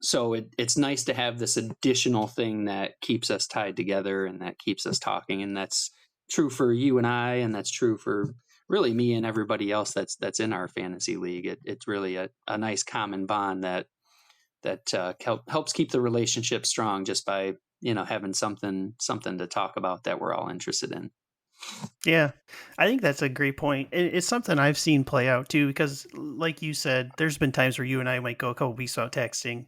So it's nice to have this additional thing that keeps us tied together and that keeps us talking, and that's true for you and I, and that's true for really me and everybody else that's in our fantasy league. It's really a nice common bond that helps keep the relationship strong just by having something to talk about that we're all interested in. Yeah, I think that's a great point. It's something I've seen play out too, because like you said, there's been times where you and I might go a couple weeks without texting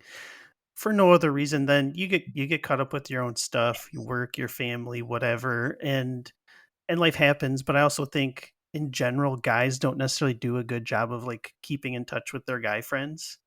for no other reason than you get caught up with your own stuff, your work, your family, whatever, and life happens. But I also think in general, guys don't necessarily do a good job of like keeping in touch with their guy friends.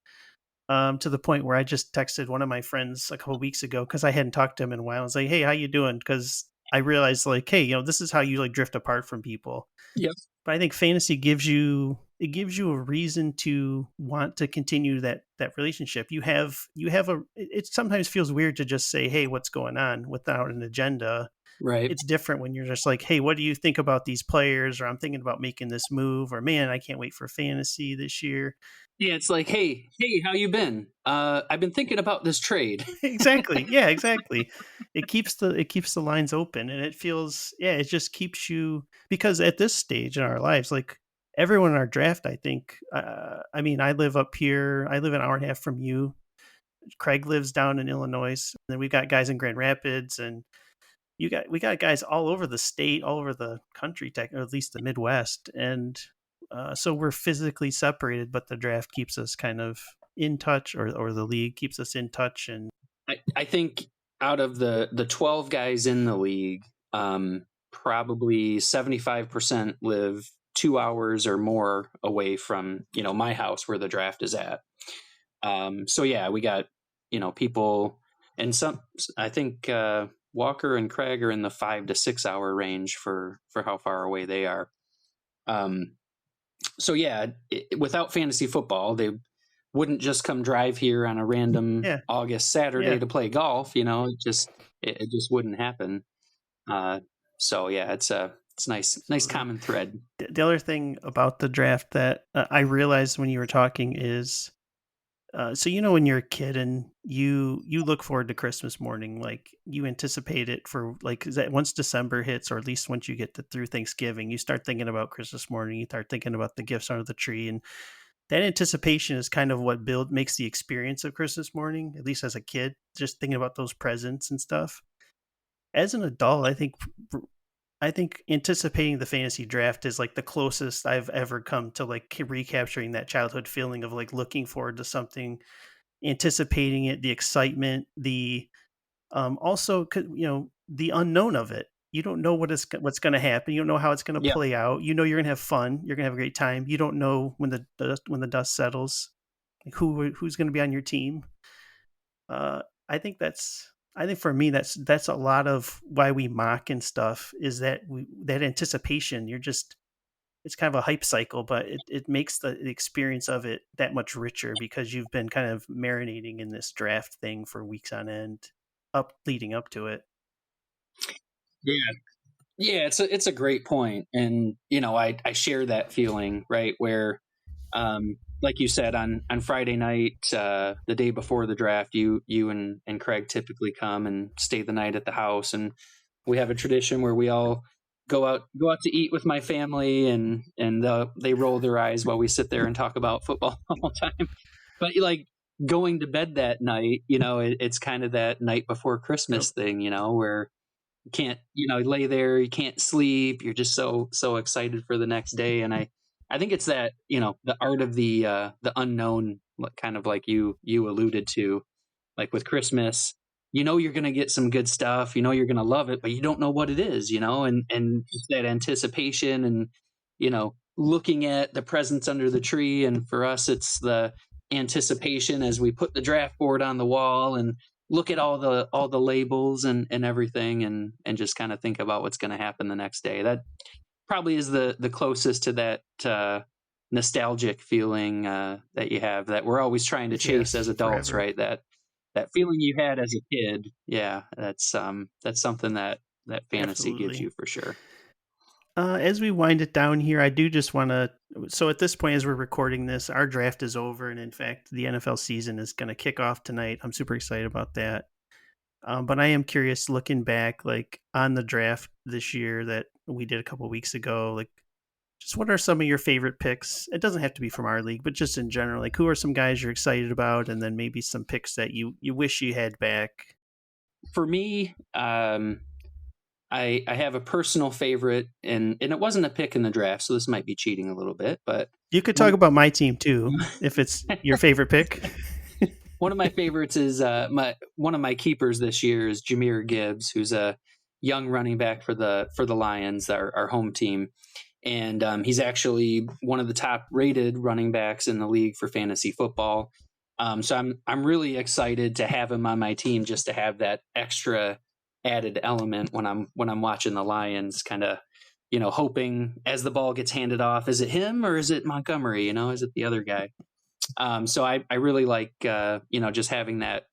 To the point where I just texted one of my friends a couple weeks ago because I hadn't talked to him in a while. I was like, "Hey, how you doing?" Because I realized like, hey, this is how you like drift apart from people. Yep. But I think fantasy gives you a reason to want to continue that relationship. You have it sometimes feels weird to just say, "Hey, what's going on?" without an agenda. Right. It's different when you're just like, "Hey, what do you think about these players?" or "I'm thinking about making this move," or "Man, I can't wait for fantasy this year." Yeah, it's like, hey, how you been? I've been thinking about this trade. Exactly. Yeah, exactly. It keeps the lines open, and it feels, yeah, it just keeps you, because at this stage in our lives, like everyone in our draft, I think, I mean, I live up here. I live an hour and a half from you. Craig lives down in Illinois. And then we got guys in Grand Rapids, and we got guys all over the state, all over the country, or at least the Midwest, and so we're physically separated, but the draft keeps us kind of in touch, or the league keeps us in touch, and I think out of the 12 guys in the league, probably 75% live 2 hours or more away from my house where the draft is at. So yeah, we got people, and some. I think Walker and Craig are in the 5 to 6 hour range for how far away they are. Um, so yeah, without fantasy football, they wouldn't just come drive here on a random yeah, August Saturday yeah. to play golf. It just wouldn't happen. Uh, so yeah, it's nice Absolutely. common thread. The other thing about the draft that I realized when you were talking is, so when you're a kid and you look forward to Christmas morning, like you anticipate it for like, is that once December hits, or at least once you get through Thanksgiving, you start thinking about Christmas morning. You start thinking about the gifts under the tree, and that anticipation is kind of what makes the experience of Christmas morning, at least as a kid, just thinking about those presents and stuff. As an adult, I think anticipating the fantasy draft is like the closest I've ever come to like recapturing that childhood feeling of like looking forward to something, anticipating it, the excitement, the also the unknown of it. You don't know what's going to happen. You don't know how it's going to Yeah, play out. You're going to have fun. You're going to have a great time. You don't know when the dust settles, like who's going to be on your team. I think for me that's a lot of why we mock and stuff, is that anticipation. It's kind of a hype cycle, but it makes the experience of it that much richer because you've been kind of marinating in this draft thing for weeks on end, up leading up to it. yeah, yeah. It's a great point, and I share that feeling, right? Where like you said, on Friday night, the day before the draft, you and Craig typically come and stay the night at the house, and we have a tradition where we all go out to eat with my family, and they roll their eyes while we sit there and talk about football the whole time. But like going to bed that night, it's kind of that night before Christmas thing, where you can't, lay there, you can't sleep, you're just so excited for the next day. And I think it's that, the art of the unknown, kind of like you alluded to, like with Christmas, you're going to get some good stuff, you're going to love it, but you don't know what it is, and it's that anticipation and, looking at the presents under the tree. And for us, it's the anticipation as we put the draft board on the wall and look at all the labels and everything, and just kind of think about what's going to happen the next day. That probably is the closest to that nostalgic feeling that you have, that we're always trying to chase as adults, forever. right? That feeling you had as a kid. Yeah, that's something that fantasy gives Absolutely. you for sure. As we wind it down here, I do just want to. So at this point, as we're recording this, our draft is over, and in fact, the NFL season is going to kick off tonight. I'm super excited about that. But I am curious, looking back, like on the draft this year that we did a couple weeks ago, like just what are some of your favorite picks? It doesn't have to be from our league, but just in general, like who are some guys you're excited about, and then maybe some picks that you wish you had back. For me, I have a personal favorite, and it wasn't a pick in the draft, so this might be cheating a little bit, but You could one talk about my team too, if it's your favorite pick. one of my favorites is one of my keepers this year is Jahmyr Gibbs, who's a young running back for the Lions, our home team, and he's actually one of the top rated running backs in the league for fantasy football. So I'm really excited to have him on my team, just to have that extra added element when I'm watching the Lions, kind of, hoping as the ball gets handed off, is it him or is it Montgomery? Is it the other guy? So I really like, just having that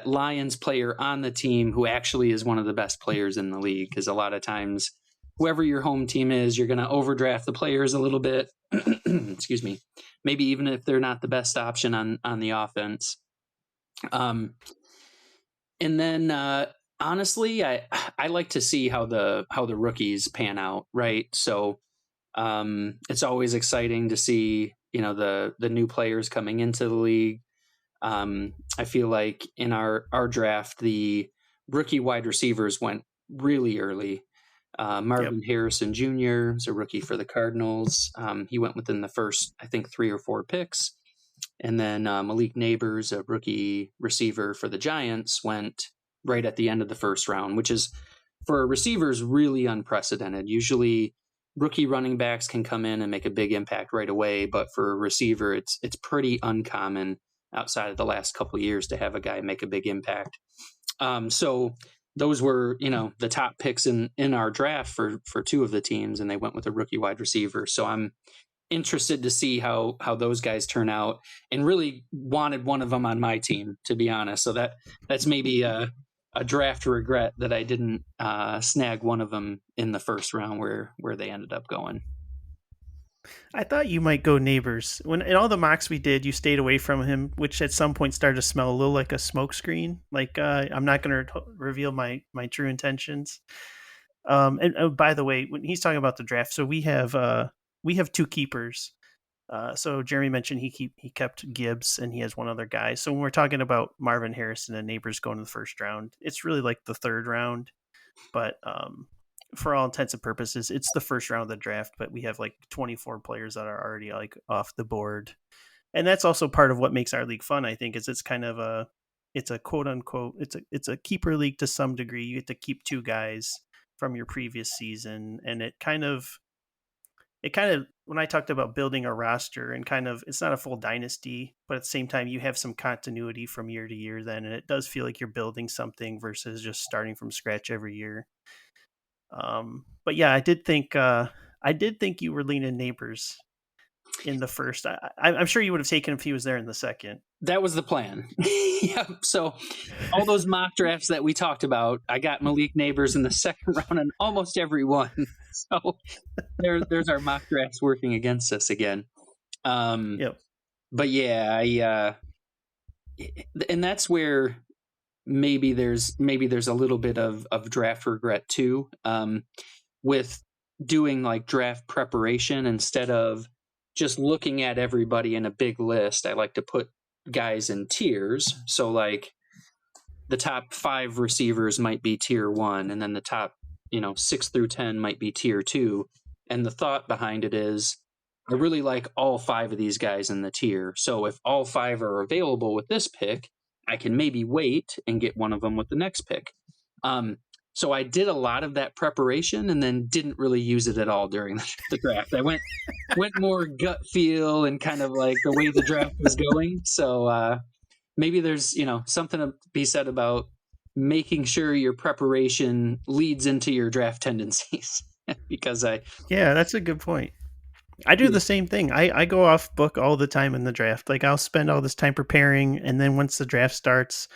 Lions player on the team who actually is one of the best players in the league. Because a lot of times, whoever your home team is, you're going to overdraft the players a little bit. Excuse me. Maybe even if they're not the best option on the offense. And then honestly, I like to see how the rookies pan out, right? So it's always exciting to see, the new players coming into the league. I feel like in our draft, the rookie wide receivers went really early. Marvin Harrison Jr. is a rookie for the Cardinals. He went within the first, I think, 3 or 4 picks. And then Malik Neighbors, a rookie receiver for the Giants, went right at the end of the first round, which is, for receivers, really unprecedented. Usually rookie running backs can come in and make a big impact right away, but for a receiver, it's pretty uncommon outside of the last couple of years to have a guy make a big impact. So those were, the top picks in our draft for 2 of the teams, and they went with a rookie wide receiver. So I'm interested to see how those guys turn out, and really wanted one of them on my team, to be honest. So that's maybe a draft regret that I didn't snag one of them in the first round where they ended up going. I thought you might go Neighbors. When in all the mocks we did, you stayed away from him, which at some point started to smell a little like a smokescreen. Like I'm not going to reveal my true intentions. And by the way, when he's talking about the draft, so we have 2 keepers. So Jeremy mentioned he kept Gibbs, and he has one other guy. So when we're talking about Marvin Harrison and Neighbors going to the first round, it's really like the 3rd round. But for all intents and purposes, it's the first round of the draft. But we have like 24 players that are already like off the board, and that's also part of what makes our league fun. I think is it's kind of it's a quote unquote it's a keeper league to some degree. You get to keep 2 guys from your previous season, and it kind of when I talked about building a roster, and kind of it's not a full dynasty, but at the same time you have some continuity from year to year then, and it does feel like you're building something versus just starting from scratch every year. But yeah, I did think you were leaning Neighbors in the first. I'm sure you would have taken him if he was there in the second. That was the plan. Yeah. So all those mock drafts that we talked about, I got Malik Neighbors in the second round in almost every one. So there's our mock drafts working against us again. Yep. but yeah, and that's where maybe there's a little bit of draft regret too, with doing like draft preparation instead of just looking at everybody in a big list. I like to put guys in tiers. So like the top 5 receivers might be tier 1, and then the top 6 through 10 might be tier 2. And the thought behind it is I really like all 5 of these guys in the tier. So if all 5 are available with this pick, I can maybe wait and get one of them with the next pick. um, so I did a lot of that preparation and then didn't really use it at all during the draft. I went more gut feel and kind of like the way the draft was going. So maybe there's something to be said about making sure your preparation leads into your draft tendencies. Because Yeah, that's a good point. I do the same thing. I go off book all the time in the draft. Like I'll spend all this time preparing, and then once the draft starts,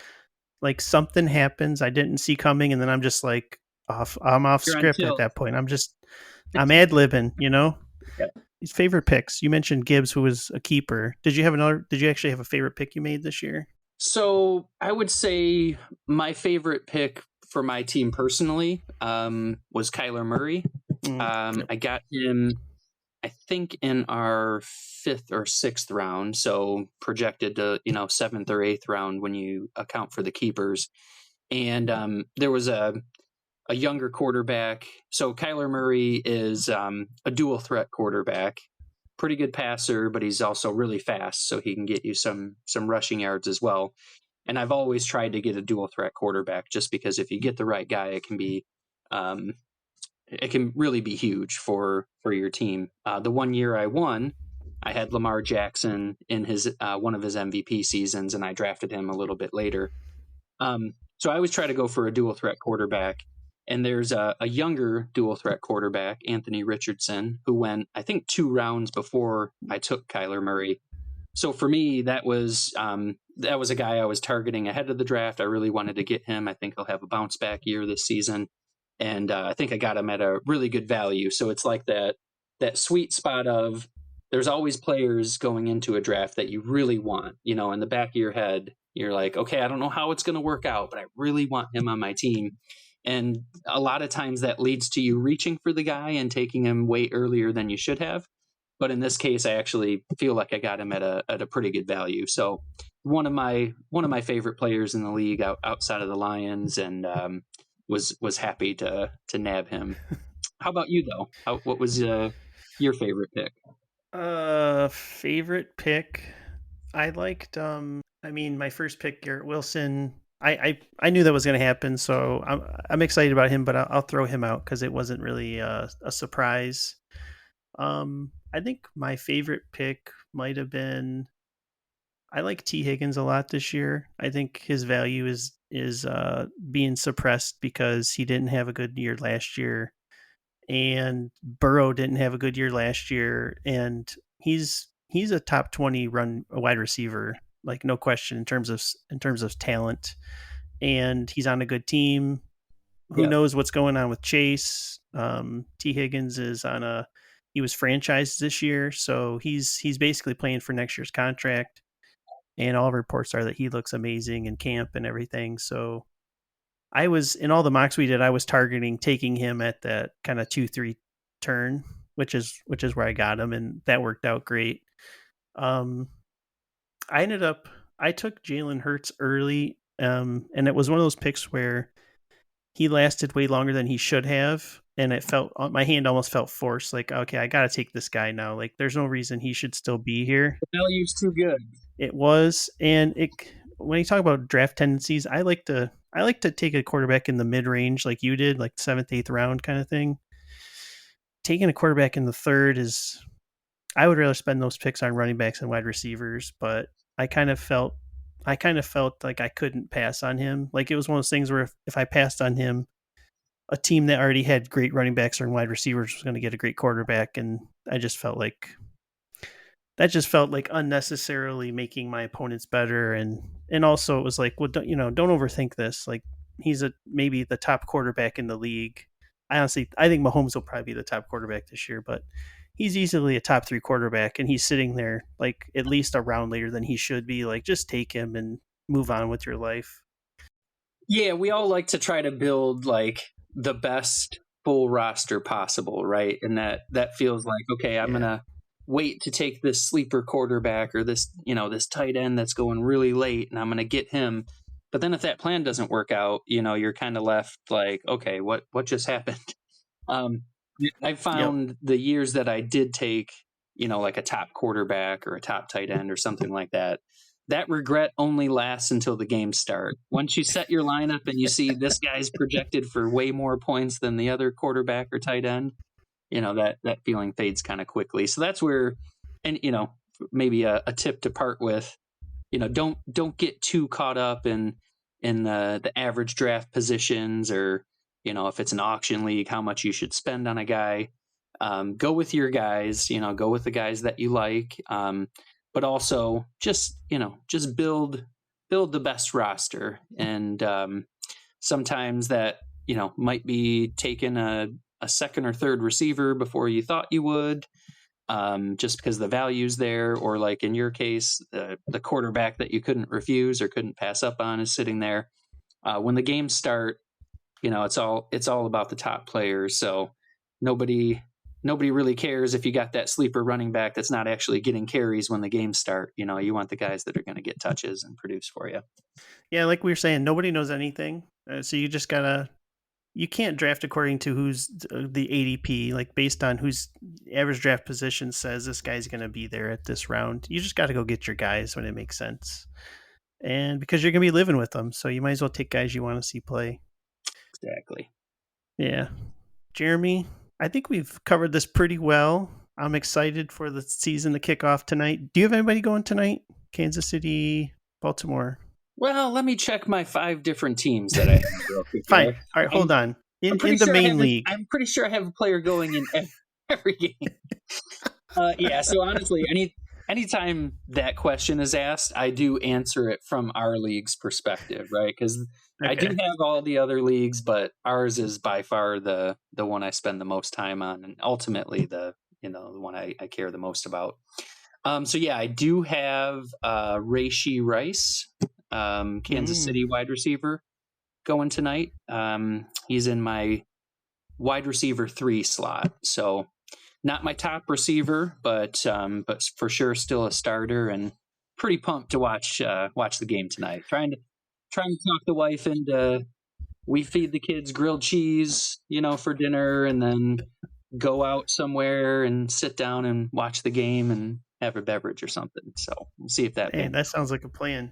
like something happens I didn't see coming, and then I'm just like I'm off you're on script at tilt. that point. I'm ad libbing, Yeah. These favorite picks. You mentioned Gibbs, who was a keeper. Did you actually have a favorite pick you made this year? So I would say my favorite pick for my team personally was Kyler Murray. Yep. I got him, I think, in our 5th or 6th round, so projected to 7th or 8th round when you account for the keepers. And there was a younger quarterback. So Kyler Murray is a dual threat quarterback, pretty good passer, but he's also really fast, so he can get you some rushing yards as well. And I've always tried to get a dual threat quarterback, just because if you get the right guy, um, it can really be huge for your team. The one year I won, I had Lamar Jackson in his one of his MVP seasons, and I drafted him a little bit later. So I always try to go for a dual threat quarterback. And there's a younger dual threat quarterback, Anthony Richardson, who went, I think, 2 rounds before I took Kyler Murray. So for me, that was a guy I was targeting ahead of the draft. I really wanted to get him. I think he'll have a bounce back year this season, and I think I got him at a really good value. So it's like that sweet spot of there's always players going into a draft that you really want. In the back of your head, you're like, okay, I don't know how it's going to work out, but I really want him on my team. And a lot of times that leads to you reaching for the guy and taking him way earlier than you should have. But in this case, I actually feel like I got him at a pretty good value. So one of my favorite players in the league outside of the Lions, and was happy to nab him. How about you though? What was your favorite pick? Favorite pick. I liked. My first pick, Garrett Wilson. I knew that was going to happen, so I'm excited about him. But I'll throw him out because it wasn't really a surprise. I think my favorite pick might have been. I like T Higgins a lot this year. I think his value is being suppressed because he didn't have a good year last year, and Burrow didn't have a good year last year, and he's a top 20 run wide receiver, like no question in terms of talent, and he's on a good team. Who Yeah. knows what's going on with Chase? T Higgins he was franchised this year, so he's basically playing for next year's contract, and all reports are that he looks amazing in camp and everything. So I was in all the mocks we did. I was targeting taking him at that kind of 2-3 turn, which is where I got him, and that worked out great. Um, I took Jalen Hurts early, and it was one of those picks where he lasted way longer than he should have, and it felt my hand almost felt forced. Like, okay, I got to take this guy now. Like, there's no reason he should still be here. The value's too good. It was, and it when you talk about draft tendencies, I like to take a quarterback in the mid range, like you did, like 7th, 8th round kind of thing. Taking a quarterback in the third is, I would rather spend those picks on running backs and wide receivers, but I kind of felt, I kind of felt like I couldn't pass on him. Like it was one of those things where if I passed on him, a team that already had great running backs or wide receivers was going to get a great quarterback, and I just felt like that just felt like unnecessarily making my opponents better, and also it was like, well, don't overthink this. Like he's maybe the top quarterback in the league. I think Mahomes will probably be the top quarterback this year, but he's easily a top 3 quarterback, and he's sitting there like at least a round later than he should be. Like, just take him and move on with your life. Yeah, we all like to try to build like the best full roster possible, right? And that feels like, okay, I'm gonna wait to take this sleeper quarterback or this, this tight end that's going really late, and I'm gonna get him. But then if that plan doesn't work out, you're kind of left like, okay, what just happened? I found the years that I did take, like a top quarterback or a top tight end or something like that, that regret only lasts until the games start. Once you set your lineup and you see this guy's projected for way more points than the other quarterback or tight end, that feeling fades kind of quickly. So that's where, and maybe a tip to part with, don't get too caught up in the average draft positions, or if it's an auction league, how much you should spend on a guy. Go with your guys, go with the guys that you like. But also just build the best roster. And sometimes that, might be taking a second or third receiver before you thought you would, just because the value's there, or like in your case, the quarterback that you couldn't refuse or couldn't pass up on is sitting there. When the games start, it's all about the top players. So nobody really cares if you got that sleeper running back that's not actually getting carries when the games start. You want the guys that are going to get touches and produce for you. Yeah, like we were saying, nobody knows anything. So you just you can't draft according to who's the ADP, like based on whose average draft position says this guy's going to be there at this round. You just got to go get your guys when it makes sense. And because you're going to be living with them, so you might as well take guys you want to see play. Exactly. Yeah. Jeremy, I think we've covered this pretty well. I'm excited for the season to kick off tonight. Do you have anybody going tonight? Kansas City, Baltimore? Well, let me check my 5 different teams that I have. Fine. All right, hold on. In the main league. I'm pretty sure I have a player going in every game. Yeah, so honestly, anytime that question is asked, I do answer it from our league's perspective, right? Because I do have all the other leagues, but ours is by far the one I spend the most time on, and ultimately the one I care the most about. So yeah, I do have Rashee Rice, Kansas City wide receiver, going tonight. He's in my wide receiver 3 slot, so not my top receiver, but for sure still a starter, and pretty pumped to watch the game tonight. Trying to talk the wife into, we feed the kids grilled cheese, for dinner, and then go out somewhere and sit down and watch the game and have a beverage or something. So we'll see if that. Hey, that sounds like a plan.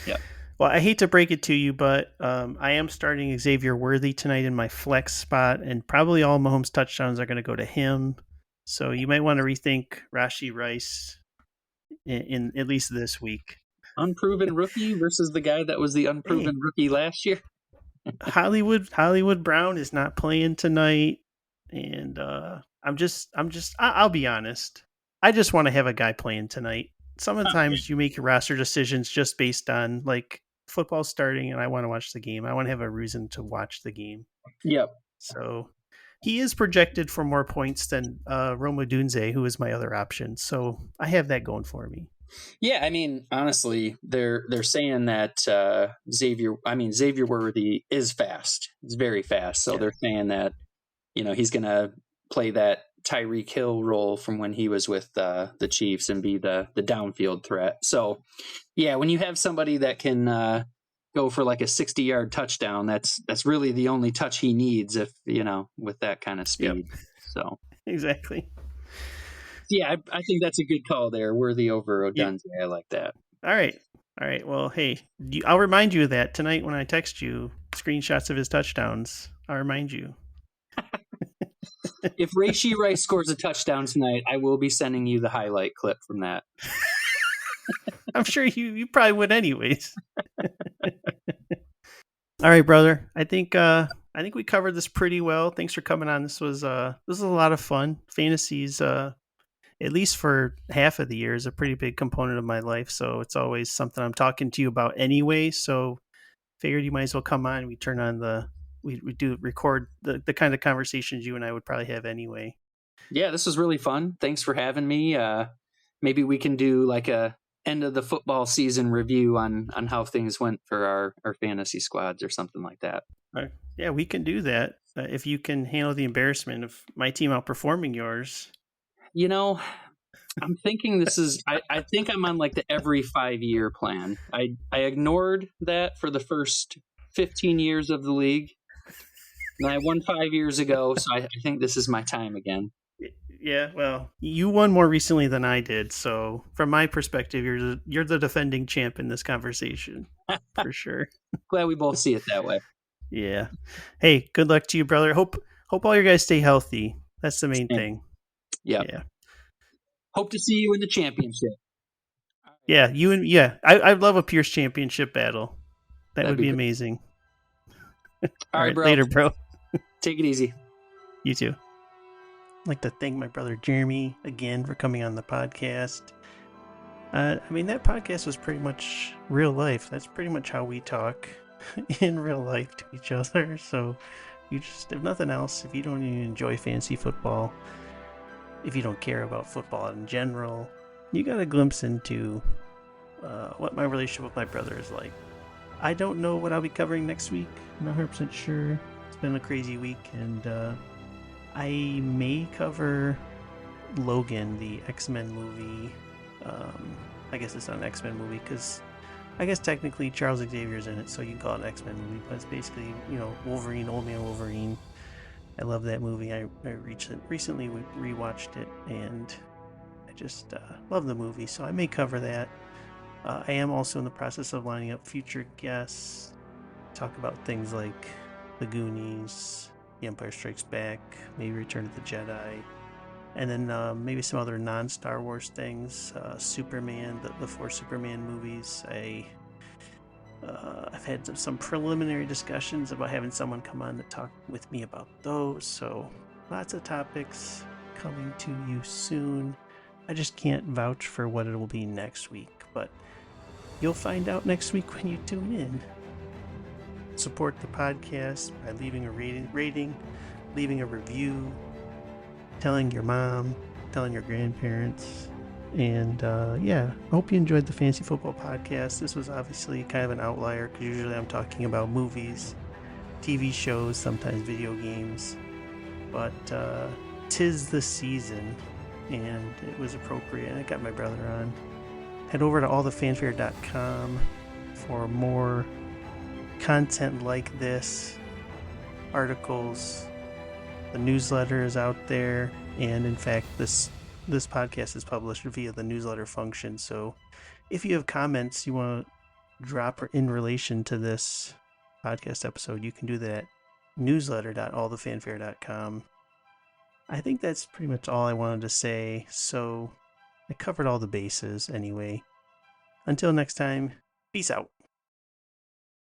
Yeah. Well, I hate to break it to you, but I am starting Xavier Worthy tonight in my flex spot, and probably all Mahomes touchdowns are going to go to him. So you might want to rethink Rashee Rice in at least this week. Unproven rookie versus the guy that was the unproven rookie last year. Hollywood Brown is not playing tonight, and I'll be honest. I just want to have a guy playing tonight. Sometimes you make your roster decisions just based on like football starting, and I want to watch the game. I want to have a reason to watch the game. Yep. So he is projected for more points than Rome Odunze, who is my other option. So I have that going for me. Yeah, I mean, honestly, they're saying that Xavier Worthy is fast. He's very fast. So they're saying that, he's going to play that Tyreek Hill role from when he was with the Chiefs and be the downfield threat. So, yeah, when you have somebody that can go for like a 60-yard touchdown, that's really the only touch he needs, if with that kind of speed. Yep. So exactly. Yeah, I think that's a good call there. Worthy over Odunze. Yeah. I like that. All right. Well, hey, I'll remind you of that tonight when I text you screenshots of his touchdowns. I'll remind you. If Rashee Rice scores a touchdown tonight, I will be sending you the highlight clip from that. I'm sure you probably would anyways. All right, brother. I think we covered this pretty well. Thanks for coming on. This was a lot of fun. Fantasy's at least for half of the year is a pretty big component of my life, so it's always something I'm talking to you about anyway. So figured you might as well come on. We turn on we do record the kind of conversations you and I would probably have anyway. Yeah, this was really fun. Thanks for having me. Maybe we can do like a end of the football season review on how things went for our fantasy squads or something like that. Yeah, we can do that if you can handle the embarrassment of my team outperforming yours. You know, I'm thinking I think I'm on like the every 5-year plan. I ignored that for the first 15 years of the league. And I won 5 years ago, so I think this is my time again. Yeah, well, you won more recently than I did, so from my perspective, you're the defending champ in this conversation for sure. Glad we both see it that way. Yeah. Hey, good luck to you, brother. Hope all your guys stay healthy. That's the main Yeah. thing. Yep. Yeah. Hope to see you in the championship. Yeah, you and yeah, I'd love a Pierce championship battle. That That'd would be great. amazing. All All right, right, bro. later, bro. Take it easy. You too. I'd like to thank my brother Jeremy again for coming on the podcast. I mean, that podcast was pretty much real life. That's pretty much how we talk in real life to each other. So, you just, if nothing else, if you don't even enjoy fantasy football, if you don't care about football in general, you got a glimpse into what my relationship with my brother is like. I don't know what I'll be covering next week. I'm not 100% sure. It's been a crazy week, and I may cover Logan, the X-Men movie. I guess it's not an X-Men movie because I guess technically Charles Xavier's in it, so you can call it an X-Men movie, but it's basically, Wolverine, Old Man Wolverine. I love that movie. I recently rewatched it, and I just love the movie, so I may cover that. I am also in the process of lining up future guests, talk about things like The Goonies, The Empire Strikes Back, maybe Return of the Jedi, and then maybe some other non-Star Wars things. Superman, the 4 Superman movies. I've had some preliminary discussions about having someone come on to talk with me about those. So lots of topics coming to you soon. I just can't vouch for what it will be next week, but you'll find out next week when you tune in. Support the podcast by leaving a rating, leaving a review, telling your mom, telling your grandparents. And yeah, I hope you enjoyed the Fantasy Football Podcast. This was obviously kind of an outlier because usually I'm talking about movies, TV shows, sometimes video games. But 'tis the season, and it was appropriate. And I got my brother on. Head over to allthefanfare.com for more content like this, articles. The newsletter is out there, and in fact, this podcast is published via the newsletter function. So if you have comments you want to drop in relation to this podcast episode, you can do that at newsletter.allthefanfare.com. I think that's pretty much all I wanted to say, so I covered all the bases anyway. Until next time, peace out.